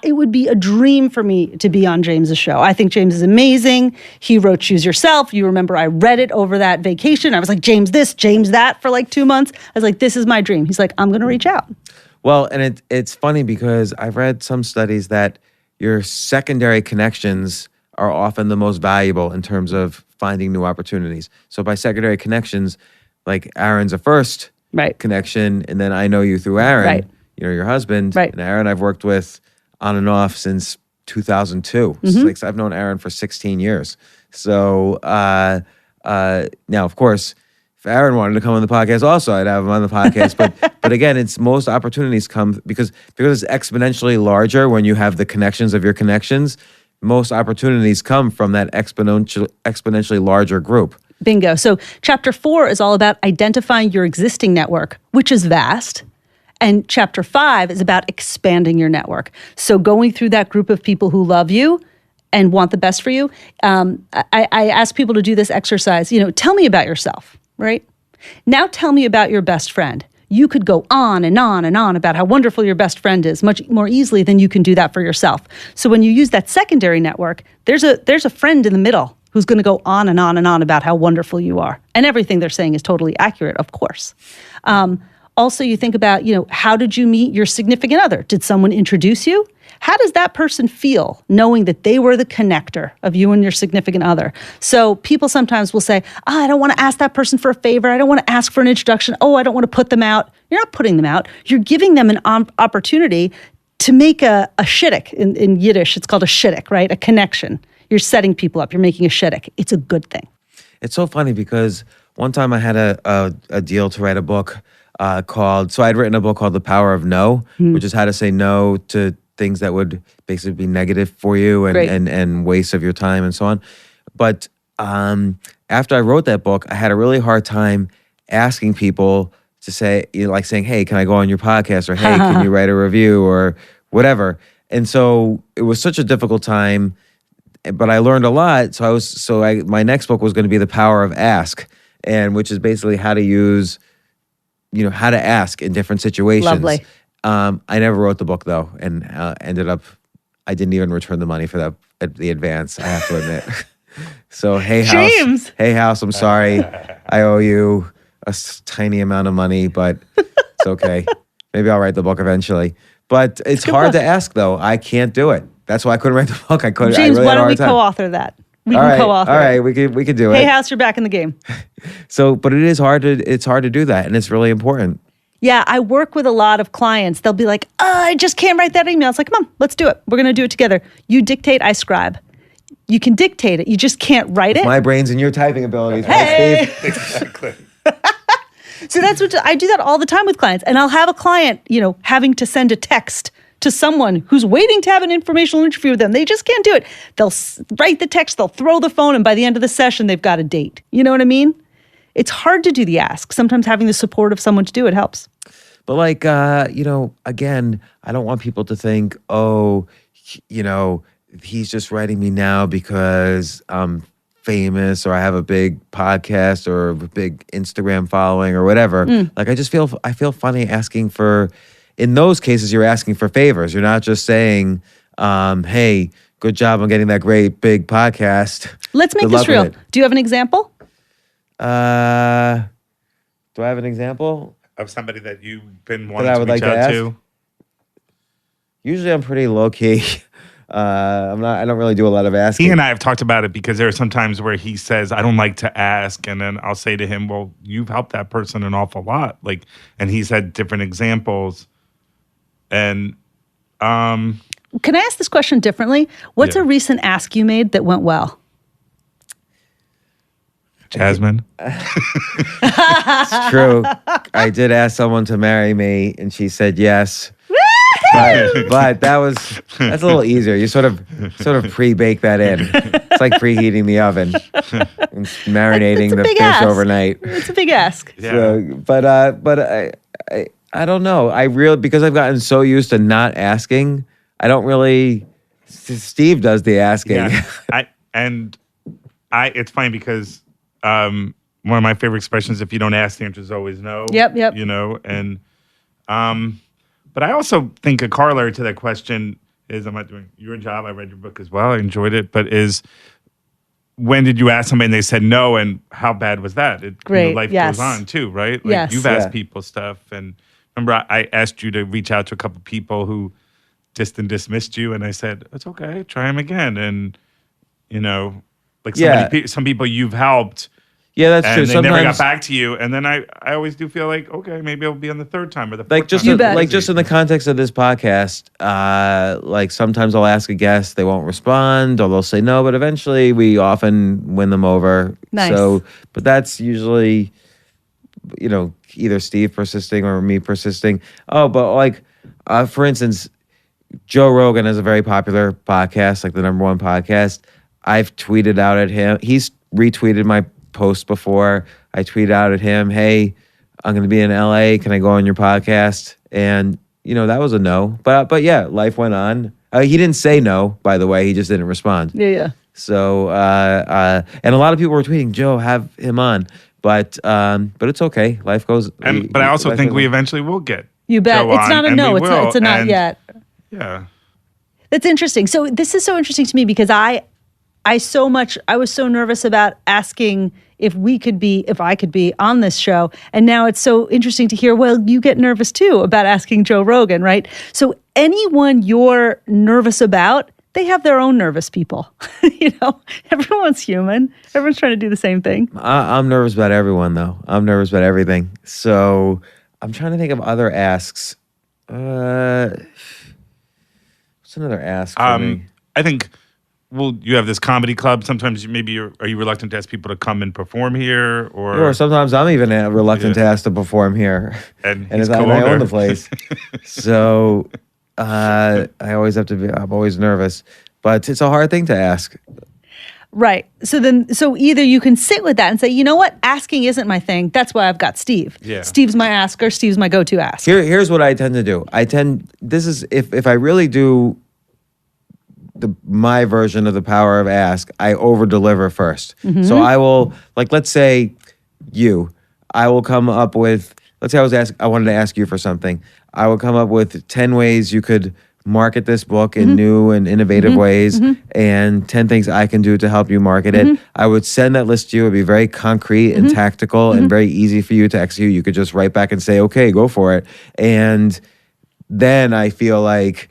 it would be a dream for me to be on James's show. I think James is amazing. He wrote Choose Yourself. You remember I read it over that vacation. I was like, James this, James that for like 2 months. I was like, this is my dream. He's like, I'm going to reach out. Well, and it's funny because I've read some studies that your secondary connections are often the most valuable in terms of finding new opportunities. So by secondary connections, like Aaron's a first connection, and then I know you through Aaron, your husband, and Aaron I've worked with on and off since 2002. Mm-hmm. So like I've known Aaron for 16 years. So now, of course, if Aaron wanted to come on the podcast also, I'd have him on the podcast. But again, it's most opportunities come because it's exponentially larger when you have the connections of your connections. Most opportunities come from that exponentially larger group. Bingo. So chapter 4 is all about identifying your existing network, which is vast. And chapter 5 is about expanding your network. So going through that group of people who love you and want the best for you. I ask people to do this exercise. Tell me about yourself, right? Now tell me about your best friend. You could go on and on and on about how wonderful your best friend is much more easily than you can do that for yourself. So when you use that secondary network, there's a friend in the middle who's going to go on and on and on about how wonderful you are. And everything they're saying is totally accurate, of course. Also, you think about, how did you meet your significant other? Did someone introduce you? How does that person feel knowing that they were the connector of you and your significant other? So people sometimes will say, I don't want to ask that person for a favor. I don't want to ask for an introduction. I don't want to put them out. You're not putting them out. You're giving them an opportunity to make a shidduch. In Yiddish, it's called a shidduch, right? A connection. You're setting people up. You're making a shidduch. It's a good thing. It's so funny because one time I had a deal to write a book so I'd written a book called The Power of No, which is how to say no to things that would basically be negative for you and waste of your time and so on. But after I wrote that book, I had a really hard time asking people to say, saying, hey, can I go on your podcast? Or, hey, can you write a review or whatever? And so it was such a difficult time, but I learned a lot. My next book was going to be The Power of Ask, and which is basically how to use how to ask in different situations. Lovely. I never wrote the book though, and ended up, I didn't even return the money for the advance, I have to admit. So, hey house, I'm sorry. I owe you a tiny amount of money, but It's okay. Maybe I'll write the book eventually. But it's hard to ask, though. I can't do it. That's why I couldn't write the book. I couldn't. James, I really why had a don't we hard time. co-author that? We All can right, co-author. all right, it. we could do Hey, it. House, you're back in the game. So, but it is hard to. It's hard to do that, and it's really important. Yeah, I work with a lot of clients. They'll be like, I just can't write that email. It's like, come on, let's do it. We're going to do it together. You dictate, I scribe. You can dictate it. You just can't write it. My brains and your typing abilities, Hey! right, Steve? Exactly. So that's what I do that all the time with clients. And I'll have a client, having to send a text to someone who's waiting to have an informational interview with them. They just can't do it. They'll write the text, they'll throw the phone, and by the end of the session, they've got a date. You know what I mean? It's hard to do the ask. Sometimes having the support of someone to do it helps. But like, again, I don't want people to think, he's just writing me now because I'm famous or I have a big podcast or a big Instagram following or whatever. Like, I feel funny asking for, in those cases, you're asking for favors. You're not just saying, hey, good job on getting that great big podcast. Let's make Good this luck with real. it. Do you have an example? Do I have an example? Of somebody that you've been wanting I to would reach like to out ask? to? Usually I'm pretty low key. I don't really do a lot of asking. He and I have talked about it because there are some times where he says, I don't like to ask. And then I'll say to him, well, you've helped that person an awful lot. And he's had different examples. And, Can I ask this question differently? What's a recent ask you made that went well? Jasmine. It's true. I did ask someone to marry me, and she said yes. but that's a little easier. You sort of pre-bake that in. It's like preheating the oven and marinating the fish overnight. It's a big ask. Yeah. So, but I don't know. Because I've gotten so used to not asking, I don't really. Steve does the asking. Yeah. It's funny because one of my favorite expressions, if you don't ask, the answer is always no. Yep. But I also think a corollary to that question is, I'm not doing your job. I read your book as well. I enjoyed it. But when did you ask somebody and they said no, and how bad was that? Great. Life Yes. goes on too, right? Yes. You've asked people stuff. And remember, I asked you to reach out to a couple people who dismissed you. And I said, it's okay. Try them again. And, some people you've helped. Yeah, that's true. And they never got back to you. And then I always do feel like, okay, maybe I'll be on the third time or the fourth time. Just in the context of this podcast, sometimes I'll ask a guest, they won't respond, or they'll say no, but eventually we often win them over. Nice. So, but that's usually, either Steve persisting or me persisting. Oh, but for instance, Joe Rogan has a very popular podcast, like the #1 podcast. I've tweeted out at him. He's retweeted my post before. I tweeted out at him, hey, I'm going to be in LA. Can I go on your podcast? And, that was a no. But yeah, life went on. He didn't say no, by the way. He just didn't respond. Yeah. So, and a lot of people were tweeting, Joe, have him on. But it's okay. Life goes. But I also think we eventually will get. You bet. Joe It's not a no. It's a not yet. Yeah. That's interesting. So this is so interesting to me because I was so nervous about asking if I could be on this show. And now it's so interesting to hear, well, you get nervous too about asking Joe Rogan, right? So anyone you're nervous about, they have their own nervous people. Everyone's human. Everyone's trying to do the same thing. I'm nervous about everyone, though. I'm nervous about everything. So I'm trying to think of other asks. What's another ask for me? I think, you have this comedy club. Sometimes are you reluctant to ask people to come and perform here? Or sometimes I'm even reluctant to ask to perform here. And I own the place. So I'm always nervous. But it's a hard thing to ask. Right. So either you can sit with that and say, you know what? Asking isn't my thing. That's why I've got Steve. Yeah. Steve's my asker. Steve's my go-to ask. Here's what I tend to do. If I really do my version of the power of ask, I over-deliver first. Mm-hmm. So I will, let's say I will come up with, let's say I wanted to ask you for something. I would come up with 10 ways you could market this book in new and innovative ways, and 10 things I can do to help you market it. I would send that list to you. It would be very concrete and tactical and very easy for you to execute. You could just write back and say, okay, go for it. And then I feel like,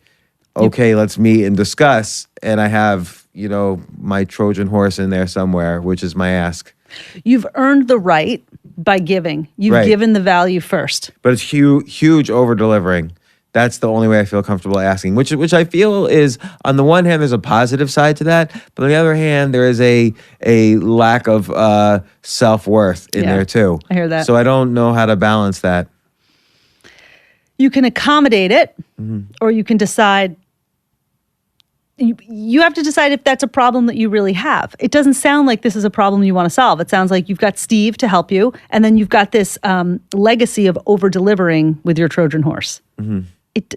okay, let's meet and discuss. And I have, my Trojan horse in there somewhere, which is my ask. You've earned the right by giving. You've given the value first. But it's huge over-delivering. That's the only way I feel comfortable asking, which I feel is, on the one hand, there's a positive side to that, but on the other hand, there is a lack of self-worth in there too. I hear that. So I don't know how to balance that. You can accommodate it, or you can decide. You have to decide if that's a problem that you really have. It doesn't sound like this is a problem you want to solve. It sounds like you've got Steve to help you, and then you've got this legacy of over-delivering with your Trojan horse.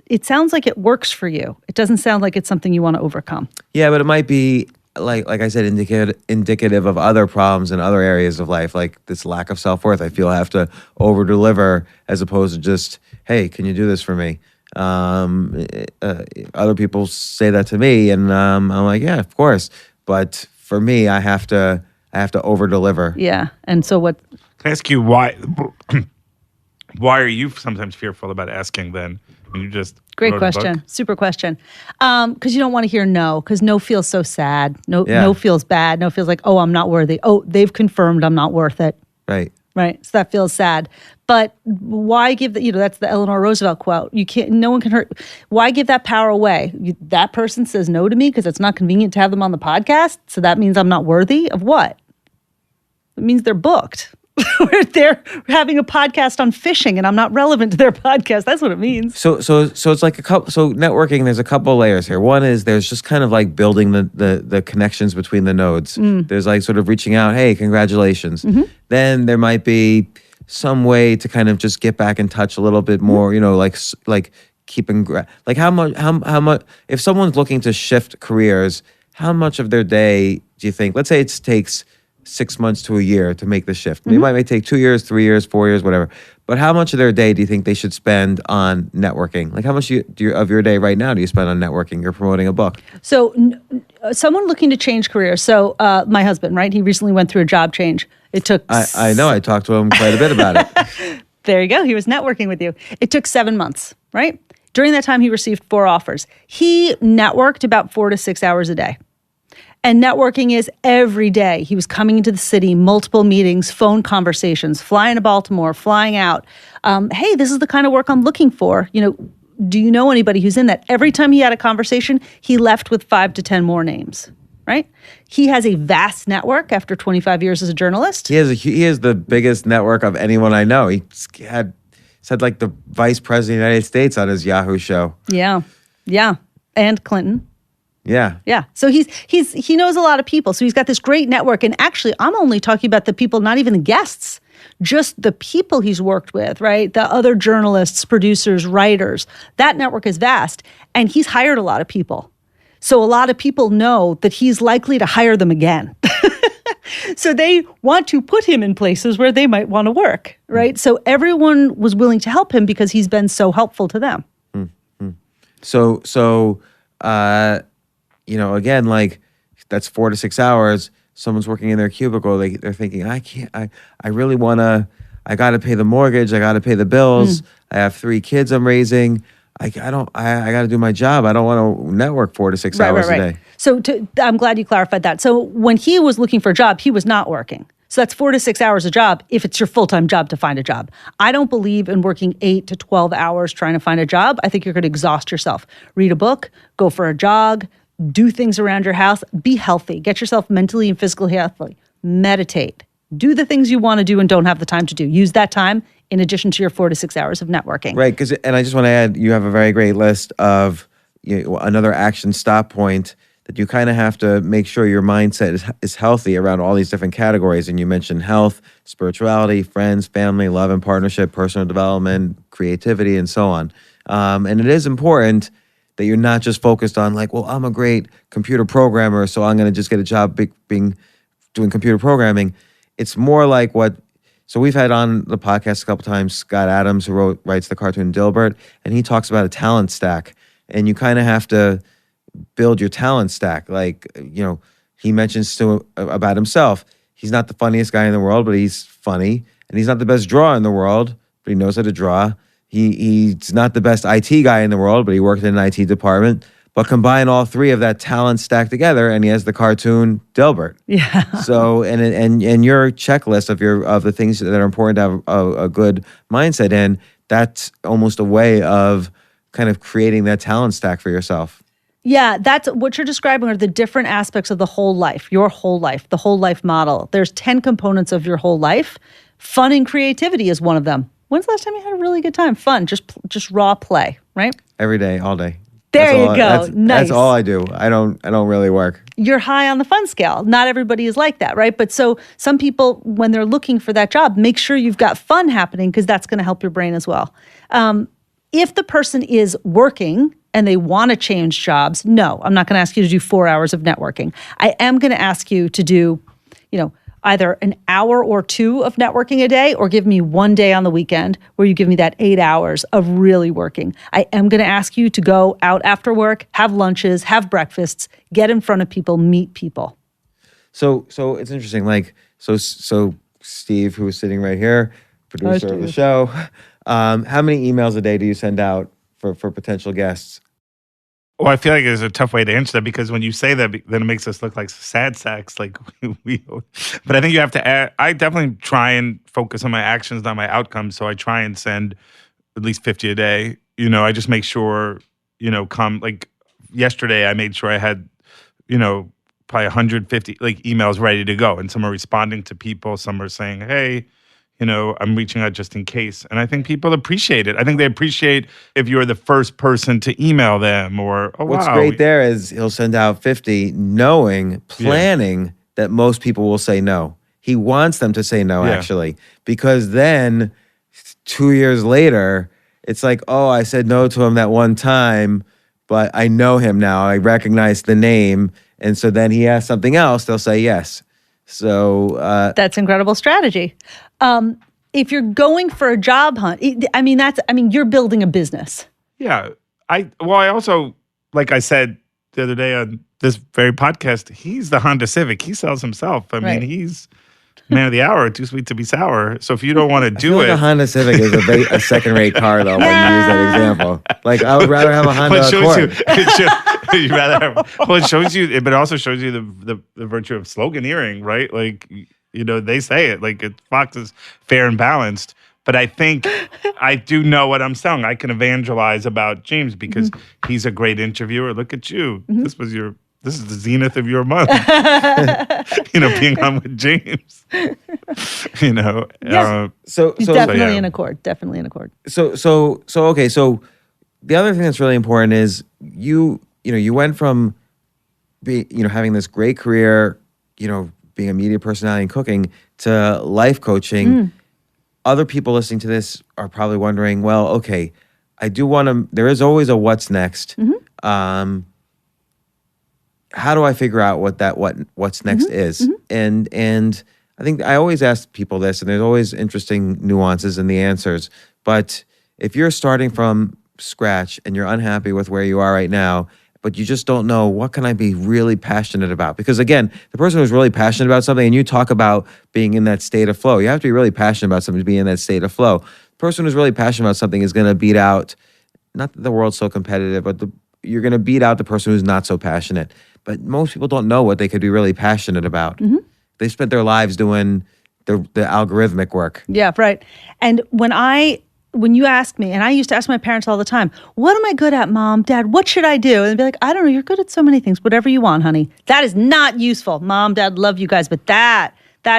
It sounds like it works for you. It doesn't sound like it's something you want to overcome. Yeah, but it might be, like I said, indicative of other problems in other areas of life, like this lack of self-worth. I feel I have to over-deliver as opposed to just, hey, can you do this for me? Other people say that to me, and I'm like, yeah, of course. But for me, I have to over-deliver. Yeah, and so what? Can I ask you why? Why are you sometimes fearful about asking then? When you just Great question. Super question. Because you don't want to hear no, because no feels so sad. No feels bad. No feels like, oh, I'm not worthy. Oh, they've confirmed I'm not worth it. Right. Right. So that feels sad. But why give that's the Eleanor Roosevelt quote. No one can hurt. Why give that power away? That person says no to me because it's not convenient to have them on the podcast. So that means I'm not worthy of what? It means they're booked. They're having a podcast on fishing and I'm not relevant to their podcast. That's what it means. So it's like networking, there's a couple layers here. One is there's just kind of like building the connections between the nodes. There's like sort of reaching out, hey, congratulations. Then there might be some way to kind of just get back in touch a little bit more, like keeping, like how much, if someone's looking to shift careers, how much of their day do you think, let's say it takes 6 months to a year to make the shift. It may take 2 years, 3 years, 4 years, whatever. But how much of their day do you think they should spend on networking? Like how much of your day right now do you spend on networking? You're promoting a book. So someone looking to change careers. So my husband, right? He recently went through a job change. It took... I know. I talked to him quite a bit about it. There you go. He was networking with you. It took 7 months, right? During that time, he received 4 offers. He networked about 4 to 6 hours a day. And networking is every day. He was coming into the city, multiple meetings, phone conversations, flying to Baltimore, flying out. Hey, this is the kind of work I'm looking for. Do you know anybody who's in that? Every time he had a conversation, he left with 5 to 10 more names, right? He has a vast network after 25 years as a journalist. He has the biggest network of anyone I know. He said like the vice president of the United States on his Yahoo show. Yeah. And Clinton. Yeah. So he knows a lot of people. So he's got this great network. And actually, I'm only talking about the people, not even the guests, just the people he's worked with, right? The other journalists, producers, writers. That network is vast. And he's hired a lot of people. So a lot of people know that he's likely to hire them again. So they want to put him in places where they might want to work, right? So everyone was willing to help him because he's been so helpful to them. Again, like that's 4 to 6 hours. Someone's working in their cubicle. They're thinking, I got to pay the mortgage. I got to pay the bills. I have 3 kids I'm raising. I got to do my job. I don't want to network 4 to 6 hours a day. So I'm glad you clarified that. So when he was looking for a job, he was not working. So that's 4 to 6 hours a job if it's your full-time job to find a job. I don't believe in working 8 to 12 hours trying to find a job. I think you're going to exhaust yourself. Read a book, go for a jog, do things around your house, be healthy, get yourself mentally and physically healthy, meditate, do the things you want to do and don't have the time to do. Use that time in addition to your 4 to 6 hours of networking. Right, and I just want to add, you have a very great list of another action stop point that you kind of have to make sure your mindset is healthy around all these different categories. And you mentioned health, spirituality, friends, family, love and partnership, personal development, creativity, and so on. And it is important that you're not just focused on like, well, I'm a great computer programmer, so I'm going to just get a job doing computer programming. It's more like so we've had on the podcast a couple times Scott Adams, who writes the cartoon Dilbert, and he talks about a talent stack. and you kind of have to build your talent stack. Like, he mentions about himself. He's not the funniest guy in the world, but he's funny. And he's not the best drawer in the world, but he knows how to draw. He's not the best IT guy in the world, but he worked in an IT department. But combine all three of that talent stack together, and he has the cartoon Dilbert. Yeah. So, and your checklist of the things that are important to have a good mindset in, that's almost a way of kind of creating that talent stack for yourself. Yeah, that's what you're describing are the different aspects of the whole life, your whole life, the whole life model. There's 10 components of your whole life. Fun and creativity is one of them. When's the last time you had a really good time? Fun, just raw play, right? Every day, all day. There you go. Nice. That's all I do. I don't really work. You're high on the fun scale. Not everybody is like that, right? But so some people, when they're looking for that job, make sure you've got fun happening because that's going to help your brain as well. If the person is working and they want to change jobs, no, I'm not going to ask you to do 4 hours of networking. I am going to ask you to do, either an hour or 2 of networking a day, or give me 1 day on the weekend where you give me that 8 hours of really working. I am going to ask you to go out after work, have lunches, have breakfasts, get in front of people, meet people. So it's interesting. Like, so Steve, who is sitting right here, producer of the show, how many emails a day do you send out for potential guests? Well, I feel like there's a tough way to answer that because when you say that, then it makes us look like sad sacks. Like but I think you have to. I definitely try and focus on my actions, not my outcomes. So I try and send at least 50 a day. I just make sure. Like yesterday, I made sure I had, probably 150 emails ready to go, and some are responding to people. Some are saying, "Hey." I'm reaching out just in case. And I think people appreciate it. I think they appreciate if you're the first person to email them or, What's great there is he'll send out 50 planning that most people will say no. He wants them to say no, actually. Because then 2 years later, it's like, oh, I said no to him that one time, but I know him now. I recognize the name. And so then he asks something else, they'll say yes. So that's incredible strategy. If you're going for a job hunt, you're building a business. Yeah. I also, like I said the other day on this very podcast, he's the Honda Civic. He sells himself. I mean, he's man of the hour, too sweet to be sour. So if you don't want to do it. Like a Honda Civic is a second-rate car, though, when you use that example. Like, I would rather have a Honda Accord. It shows you, but it also shows you the virtue of sloganeering, right? Like, they say it, like Fox is fair and balanced. But I think I do know what I'm selling. I can evangelize about James because he's a great interviewer. Look at you. This is the zenith of your month. Being on with James. Yes. So definitely an accord. Definitely an accord. So okay. So the other thing that's really important is you went from having this great career, being a media personality and cooking to life coaching. Other people listening to this are probably wondering, well, okay, I do want to. There is always a what's next. How do I figure out what's next is? And I think I always ask people this, and there's always interesting nuances in the answers. But if you're starting from scratch and you're unhappy with where you are right now, but you just don't know what can I be really passionate about? Because again, the person who's really passionate about something, and you talk about being in that state of flow, you have to be really passionate about something to be in that state of flow. The person who's really passionate about something is going to beat out, not that the world's so competitive, but you're going to beat out the person who's not so passionate. But most people don't know what they could be really passionate about. They spent their lives doing the algorithmic work. Yeah, right. And when you ask me, and I used to ask my parents all the time, what am I good at, Mom, Dad? What should I do? And they'd be like, I don't know, you're good at so many things. Whatever you want, honey. That is not useful. Mom, Dad, love you guys, but that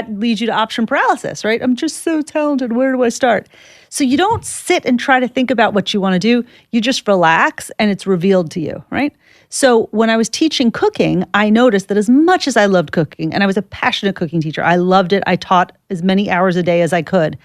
leads you to option paralysis, right? I'm just so talented. Where do I start? So you don't sit and try to think about what you want to do. You just relax and it's revealed to you, right? So when I was teaching cooking, I noticed that as much as I loved cooking, and I was a passionate cooking teacher, I loved it. I taught as many hours a day as I could.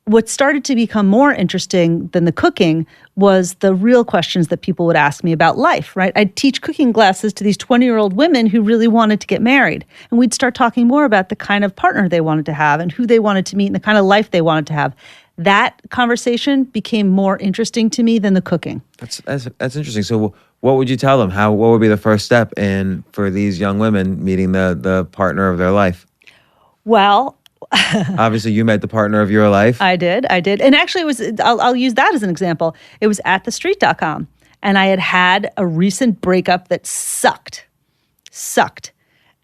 What started to become more interesting than the cooking was the real questions that people would ask me about life, right? I'd teach cooking classes to these 20-year-old women who really wanted to get married. And we'd start talking more about the kind of partner they wanted to have and who they wanted to meet and the kind of life they wanted to have. that conversation became more interesting to me than the cooking. That's interesting. So what would you tell them? What would be the first step for these young women meeting the partner of their life? Well, obviously you met the partner of your life. I did. And actually I'll use that as an example. It was at thestreet.com. And I had a recent breakup that sucked.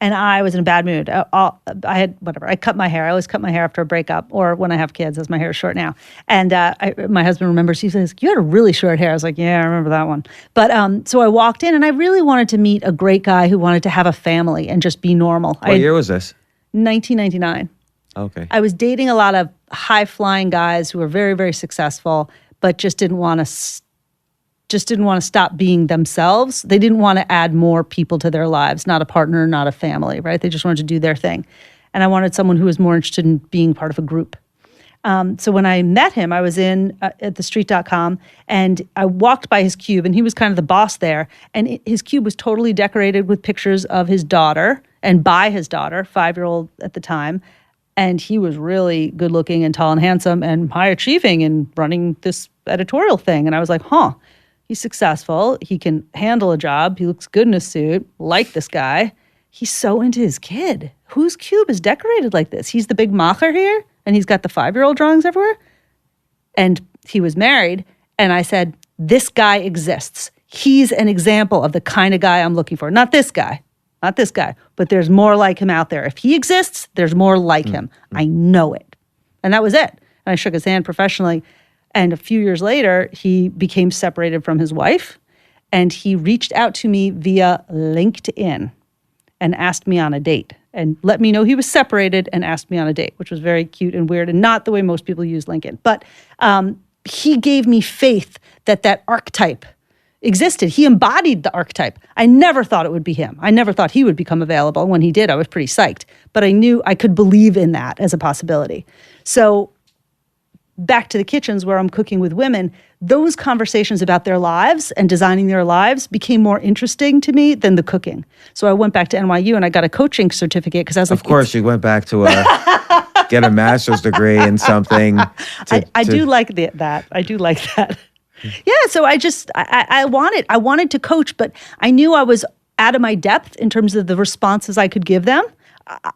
And I was in a bad mood. I cut my hair. I always cut my hair after a breakup or when I have kids, as my hair is short now. And my husband remembers, he says, you had a really short hair. I was like, yeah, I remember that one. But so I walked in and I really wanted to meet a great guy who wanted to have a family and just be normal. What year was this? 1999. Okay. I was dating a lot of high-flying guys who were very, very successful, but just didn't want to stop being themselves. They didn't want to add more people to their lives, not a partner, not a family, right? They just wanted to do their thing. And I wanted someone who was more interested in being part of a group. So when I met him, I was at thestreet.com, and I walked by his cube, and he was kind of the boss there. And his cube was totally decorated with pictures of his daughter, and by his daughter, 5-year-old at the time. And he was really good looking and tall and handsome and high achieving and running this editorial thing. And I was like, he's successful. He can handle a job. He looks good in a suit. Like this guy. He's so into his kid. Whose cube is decorated like this? He's the big macher here, and he's got the 5-year-old drawings everywhere. And he was married. And I said, this guy exists. He's an example of the kind of guy I'm looking for. Not this guy, but there's more like him out there. If he exists, there's more like him. I know it. And that was it. And I shook his hand professionally. And a few years later, he became separated from his wife, and he reached out to me via LinkedIn and asked me on a date and let me know he was separated and asked me on a date, which was very cute and weird and not the way most people use LinkedIn. But he gave me faith that archetype existed. He embodied the archetype. I never thought it would be him. I never thought he would become available. When he did, I was pretty psyched. But I knew I could believe in that as a possibility. So back to the kitchens where I'm cooking with women, those conversations about their lives and designing their lives became more interesting to me than the cooking. So I went back to NYU and I got a coaching certificate because I was like, of course, you went back to get a master's degree in something. I do like that. I do like that. Yeah, so I wanted to coach, but I knew I was out of my depth in terms of the responses I could give them.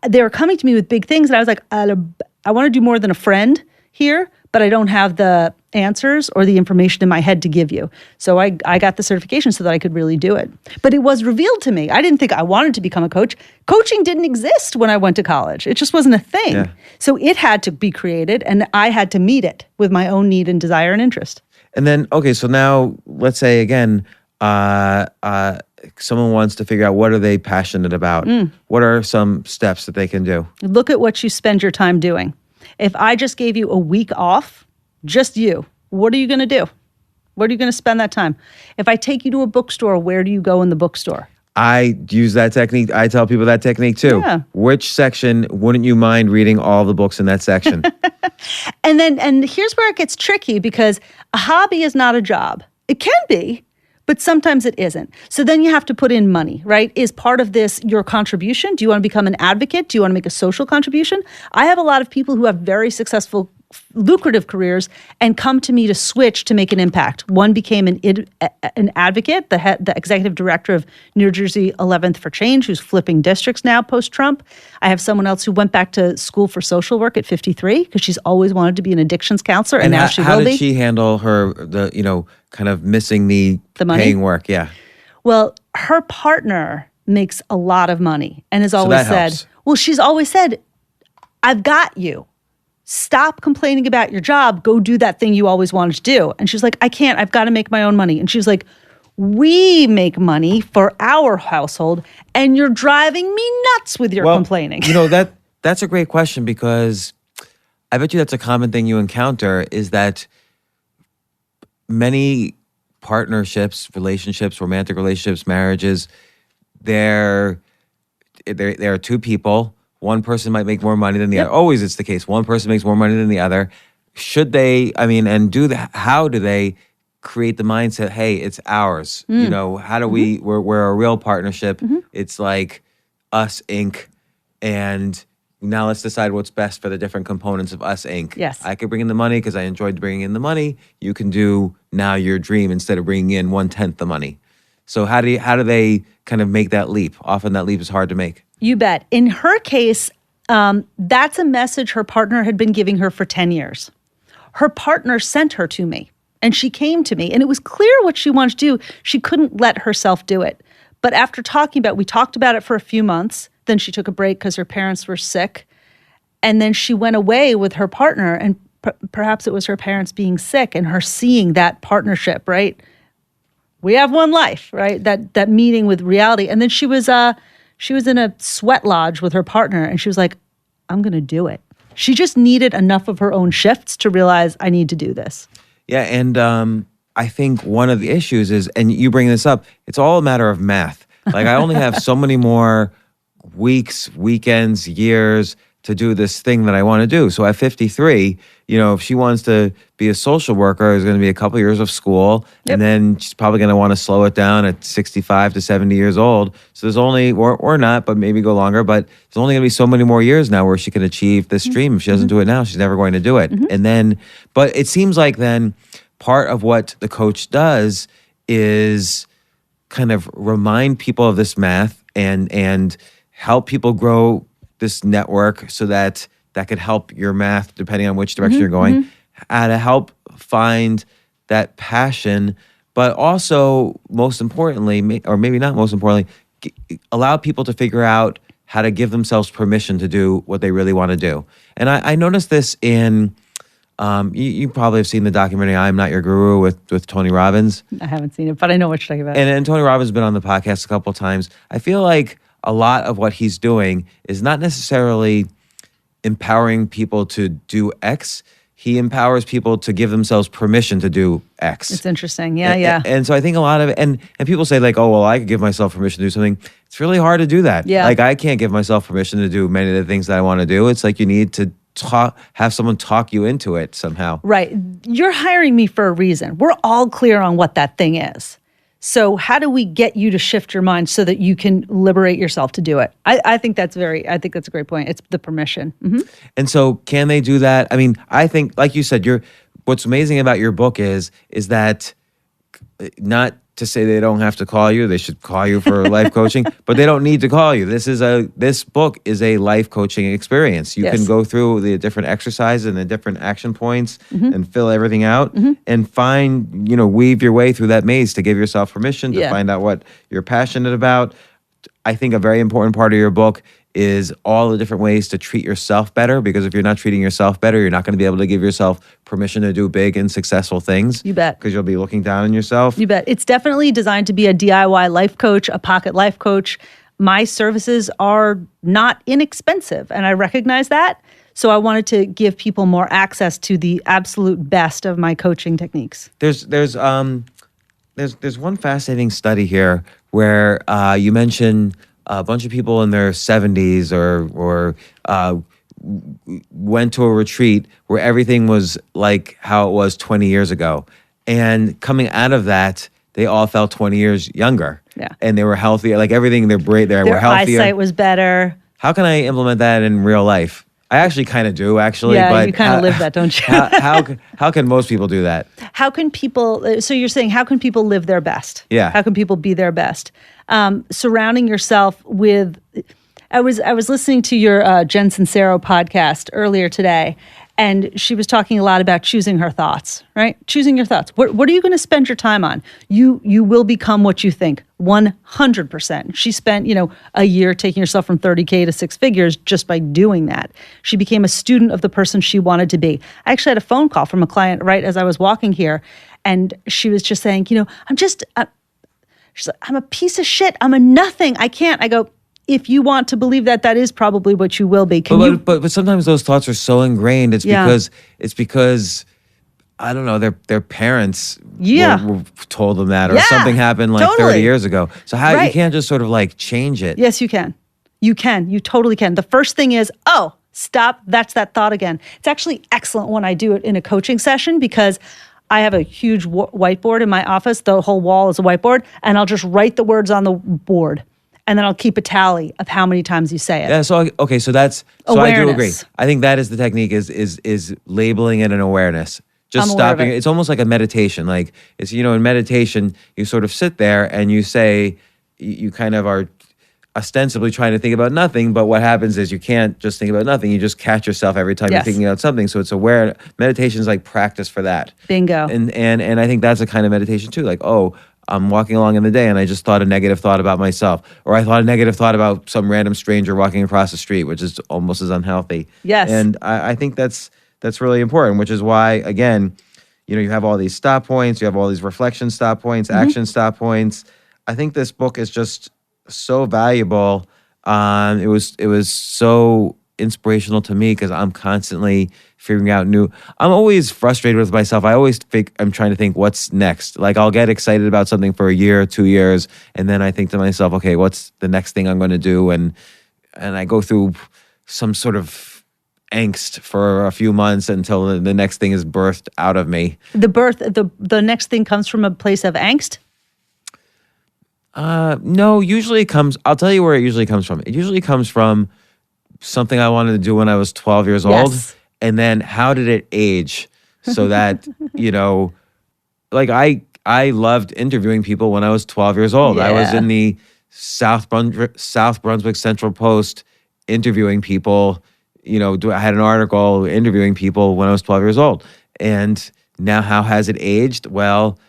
They were coming to me with big things, and I was like, I want to do more than a friend here, but I don't have the answers or the information in my head to give you. So I got the certification so that I could really do it. But it was revealed to me. I didn't think I wanted to become a coach. Coaching didn't exist when I went to college. It just wasn't a thing. Yeah. So it had to be created, and I had to meet it with my own need and desire and interest. And then, okay, so now let's say again, someone wants to figure out what are they passionate about. What are some steps that they can do? Look at what you spend your time doing. If I just gave you a week off, just you, what are you going to do? Where are you going to spend that time? If I take you to a bookstore, where do you go in the bookstore? I use that technique. I tell people that technique too. Yeah. Which section wouldn't you mind reading all the books in that section? And here's where it gets tricky, because a hobby is not a job. It can be, but sometimes it isn't. So then you have to put in money, right? Is part of this your contribution? Do you want to become an advocate? Do you want to make a social contribution? I have a lot of people who have very successful, lucrative careers and come to me to switch to make an impact. One became an advocate, the executive director of New Jersey 11th for Change, who's flipping districts now post-Trump. I have someone else who went back to school for social work at 53 because she's always wanted to be an addictions counselor, and now she will be. How did she handle her, kind of missing the money? Paying work? Yeah. Well, her partner makes a lot of money and has always said, helps. Well, she's always said, I've got you. Stop complaining about your job. Go do that thing you always wanted to do. And she's like, I can't. I've got to make my own money. And she's like, we make money for our household, and you're driving me nuts with your complaining. That's a great question, because I bet you that's a common thing you encounter, is that many partnerships, relationships, romantic relationships, marriages, there are two people. One person might make more money than the other. Always it's the case. One person makes more money than the other. Should they, how do they create the mindset, hey, it's ours? How do we're a real partnership. It's like us, Inc. And, now let's decide what's best for the different components of us, Inc. Yes. I could bring in the money because I enjoyed bringing in the money. You can do now your dream instead of bringing in 1/10 the money. So how do they kind of make that leap? Often that leap is hard to make. You bet. In her case, that's a message her partner had been giving her for 10 years. Her partner sent her to me, and she came to me, and it was clear what she wanted to do. She couldn't let herself do it. But after we talked about it for a few months. Then she took a break because her parents were sick. And then she went away with her partner, and perhaps it was her parents being sick and her seeing that partnership, right? We have one life, right? That meeting with reality. And then she was in a sweat lodge with her partner, and she was like, I'm going to do it. She just needed enough of her own shifts to realize, I need to do this. Yeah, and I think one of the issues is, and you bring this up, it's all a matter of math. Like I only have so many more weeks, weekends, years to do this thing that I want to do. So at 53, if she wants to be a social worker, there's going to be a couple years of school, and then she's probably going to want to slow it down at 65 to 70 years old. So there's only, or not, but maybe go longer, but there's only going to be so many more years now where she can achieve this dream. If she doesn't do it now, she's never going to do it. And then, but it seems like then part of what the coach does is kind of remind people of this math and help people grow this network so that could help your math depending on which direction you're going, to help find that passion, but also most importantly, or maybe not most importantly, allow people to figure out how to give themselves permission to do what they really want to do. And I noticed this in, you probably have seen the documentary I'm Not Your Guru with Tony Robbins. I haven't seen it, but I know what you're talking about. And Tony Robbins has been on the podcast a couple of times. I feel like a lot of what he's doing is not necessarily empowering people to do X. He empowers people to give themselves permission to do X. It's interesting. Yeah. And so I think a lot of it, and people say like, oh, well, I could give myself permission to do something. It's really hard to do that. Yeah. Like I can't give myself permission to do many of the things that I want to do. It's like you need to have someone talk you into it somehow. Right. You're hiring me for a reason. We're all clear on what that thing is. So how do we get you to shift your mind so that you can liberate yourself to do it? I think that's a great point. It's the permission. Mm-hmm. And so can they do that? I mean, I think, like you said, what's amazing about your book is that not to say they don't have to call you, they should call you for life coaching, but they don't need to call you. This book is a life coaching experience. You can go through the different exercises and the different action points and fill everything out and find, weave your way through that maze to give yourself permission to find out what you're passionate about. I think a very important part of your book is all the different ways to treat yourself better, because if you're not treating yourself better, you're not going to be able to give yourself permission to do big and successful things. You bet. Because you'll be looking down on yourself. You bet. It's definitely designed to be a DIY life coach, a pocket life coach. My services are not inexpensive, and I recognize that. So I wanted to give people more access to the absolute best of my coaching techniques. There's one fascinating study here where you mention a bunch of people in their 70s or went to a retreat where everything was like how it was 20 years ago. And coming out of that, they all felt 20 years younger. Yeah. And they were healthier. Like everything, their were healthier. Their eyesight was better. How can I implement that in real life? I actually kind of do, actually. Yeah, but you kind of live that, don't you? how can most people do that? How can people, so you're saying, how can people live their best? Yeah. How can people be their best? Surrounding yourself with, I was listening to your Jen Sincero podcast earlier today, and she was talking a lot about choosing her thoughts, right? Choosing your thoughts. What are you going to spend your time on? You will become what you think, 100%. She spent, a year taking herself from 30K to six figures just by doing that. She became a student of the person she wanted to be. I actually had a phone call from a client right as I was walking here, and she was just saying, she's like, I'm a piece of shit. I'm a nothing. I can't. I go, if you want to believe that, that is probably what you will be. But sometimes those thoughts are so ingrained. It's because I don't know, their parents were told them that, or something happened like 30 years ago. So you can't just sort of like change it. Yes, you can. You can. You totally can. The first thing is, stop. That's that thought again. It's actually excellent when I do it in a coaching session, because I have a huge whiteboard in my office. The whole wall is a whiteboard, and I'll just write the words on the board. And then I'll keep a tally of how many times you say it. Yeah. So okay. So that's awareness. I do agree. I think that is the technique is labeling it an awareness. Just I'm aware of stopping. it. It's almost like a meditation. Like it's in meditation you sort of sit there and you say you kind of are ostensibly trying to think about nothing, but what happens is you can't just think about nothing. You just catch yourself every time you're thinking about something. So it's aware. Meditation is like practice for that. Bingo. And I think that's a kind of meditation too. Like, oh, I'm walking along in the day and I just thought a negative thought about myself, or I thought a negative thought about some random stranger walking across the street, which is almost as unhealthy. Yes. And I think that's really important, which is why, again, you have all these stop points, you have all these reflection stop points, action stop points. I think this book is just so valuable. It was so inspirational to me because I'm constantly figuring out I'm always frustrated with myself. I always think I'm trying to think what's next. Like I'll get excited about something for a year, 2 years, and then I think to myself, okay, what's the next thing I'm going to do? And I go through some sort of angst for a few months until the next thing is birthed out of me. The next thing comes from a place of angst? No, usually it comes, I'll tell you where it usually comes from. It usually comes from something I wanted to do when I was 12 years old. And then how did it age so that, like I loved interviewing people when I was 12 years old. Yeah. I was in the South Brunswick Central Post interviewing people. I had an article interviewing people when I was 12 years old. And now how has it aged? Well,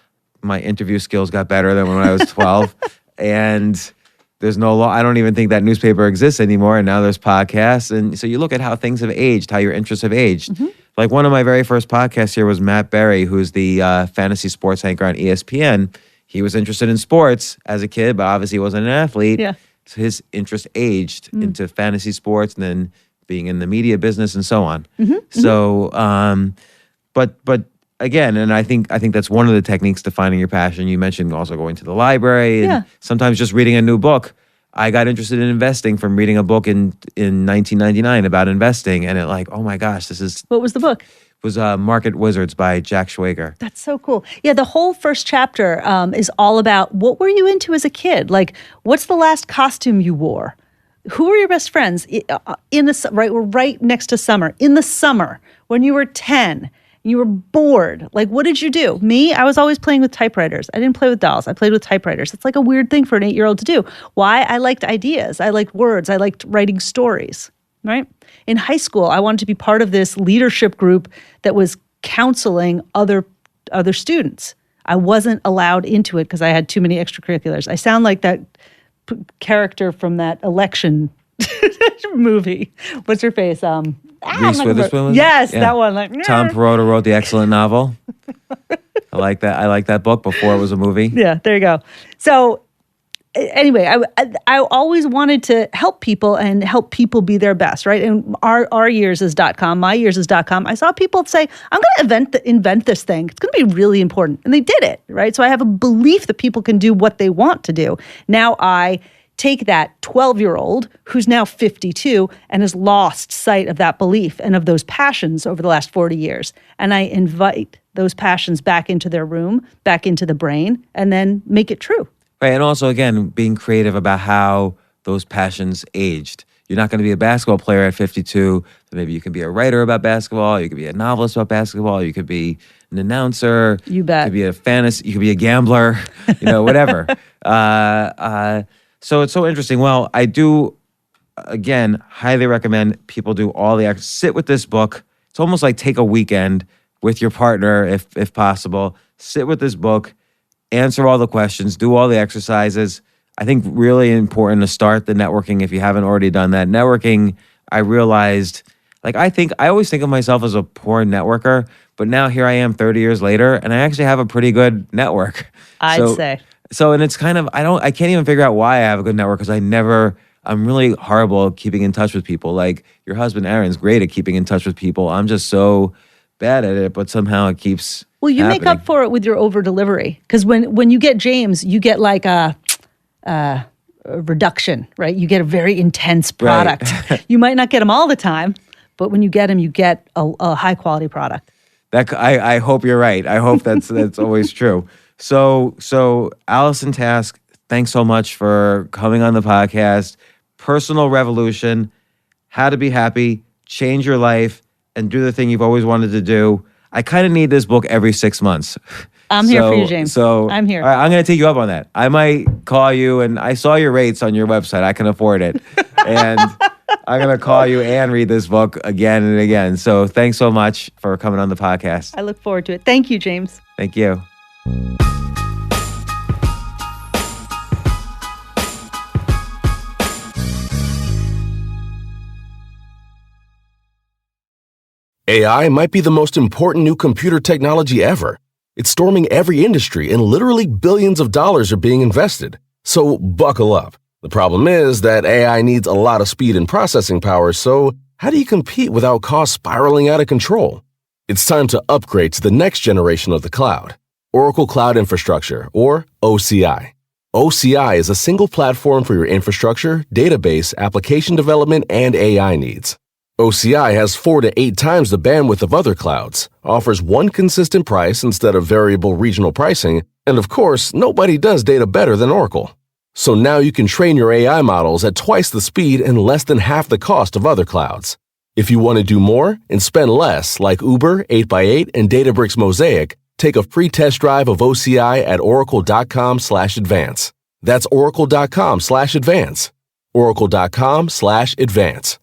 my interview skills got better than when I was 12. And there's I don't even think that newspaper exists anymore. And now there's podcasts. And so you look at how things have aged, how your interests have aged. Mm-hmm. Like one of my very first podcasts here was Matt Berry, who's the fantasy sports anchor on ESPN. He was interested in sports as a kid, but obviously he wasn't an athlete. Yeah. So his interest aged into fantasy sports and then being in the media business and so on. Mm-hmm. So, but again, and I think that's one of the techniques to finding your passion. You mentioned also going to the library and sometimes just reading a new book. I got interested in investing from reading a book in 1999 about investing, and oh my gosh, this is... What was the book? It was Market Wizards by Jack Schwager. That's so cool. Yeah, the whole first chapter is all about what were you into as a kid? Like, what's the last costume you wore? Who were your best friends? We're right next to summer. In the summer, when you were 10... You were bored. Like, what did you do? Me, I was always playing with typewriters. I didn't play with dolls. I played with typewriters. It's like a weird thing for an 8-year-old to do. Why? I liked ideas. I liked words. I liked writing stories, right? In high school, I wanted to be part of this leadership group that was counseling other students. I wasn't allowed into it because I had too many extracurriculars. I sound like that character from that election movie. What's her face? Reese Witherspoon? Yes, that one. Like, Tom Perrotta wrote the excellent novel. I like that. I like that book before it was a movie. Yeah, there you go. So anyway, I always wanted to help people and help people be their best, right? And our years is .com, my years is .com. I saw people say, I'm going to invent this thing. It's going to be really important. And they did it, right? So I have a belief that people can do what they want to do. Now I take that 12-year-old who's now 52 and has lost sight of that belief and of those passions over the last 40 years. And I invite those passions back into their room, back into the brain, and then make it true. Right. And also, again, being creative about how those passions aged. You're not going to be a basketball player at 52. So maybe you can be a writer about basketball. You could be a novelist about basketball. You could be an announcer. You bet. You could be a fantasy. You could be a gambler. Whatever. So it's so interesting. Well, I do, again, highly recommend people do all the sit with this book. It's almost like take a weekend with your partner, if possible. Sit with this book, answer all the questions, do all the exercises. I think really important to start the networking if you haven't already done that. Networking, I realized, I always think of myself as a poor networker, but now here I am 30 years later, and I actually have a pretty good network. I'd say. So, and it's kind of, I can't even figure out why I have a good network because I'm really horrible at keeping in touch with people. Like your husband, Aaron's great at keeping in touch with people. I'm just so bad at it, but somehow it keeps happening. Make up for it with your over delivery. Because when you get James, you get like a reduction, right? You get a very intense product. Right. You might not get him all the time, but when you get him, you get a high quality product. I hope you're right. I hope that's always true. So Allison Task, thanks so much for coming on the podcast. Personal Revolution, How to Be Happy, Change Your Life, and Do the Thing You've Always Wanted to Do. I kind of need this book every 6 months. I'm here for you, James. So I'm here. All right, I'm going to take you up on that. I might call you, and I saw your rates on your website. I can afford it. And I'm going to call you and read this book again and again. So thanks so much for coming on the podcast. I look forward to it. Thank you, James. Thank you. AI might be the most important new computer technology ever. It's storming every industry and literally billions of dollars are being invested. So buckle up. The problem is that AI needs a lot of speed and processing power, so how do you compete without costs spiraling out of control? It's time to upgrade to the next generation of the cloud, Oracle Cloud Infrastructure, or OCI. OCI is a single platform for your infrastructure, database, application development, and AI needs. OCI has 4 to 8 times the bandwidth of other clouds, offers one consistent price instead of variable regional pricing, and of course, nobody does data better than Oracle. So now you can train your AI models at twice the speed and less than half the cost of other clouds. If you want to do more and spend less, like Uber, 8x8, and Databricks Mosaic, take a free test drive of OCI at oracle.com/advance. That's oracle.com/advance. oracle.com/advance.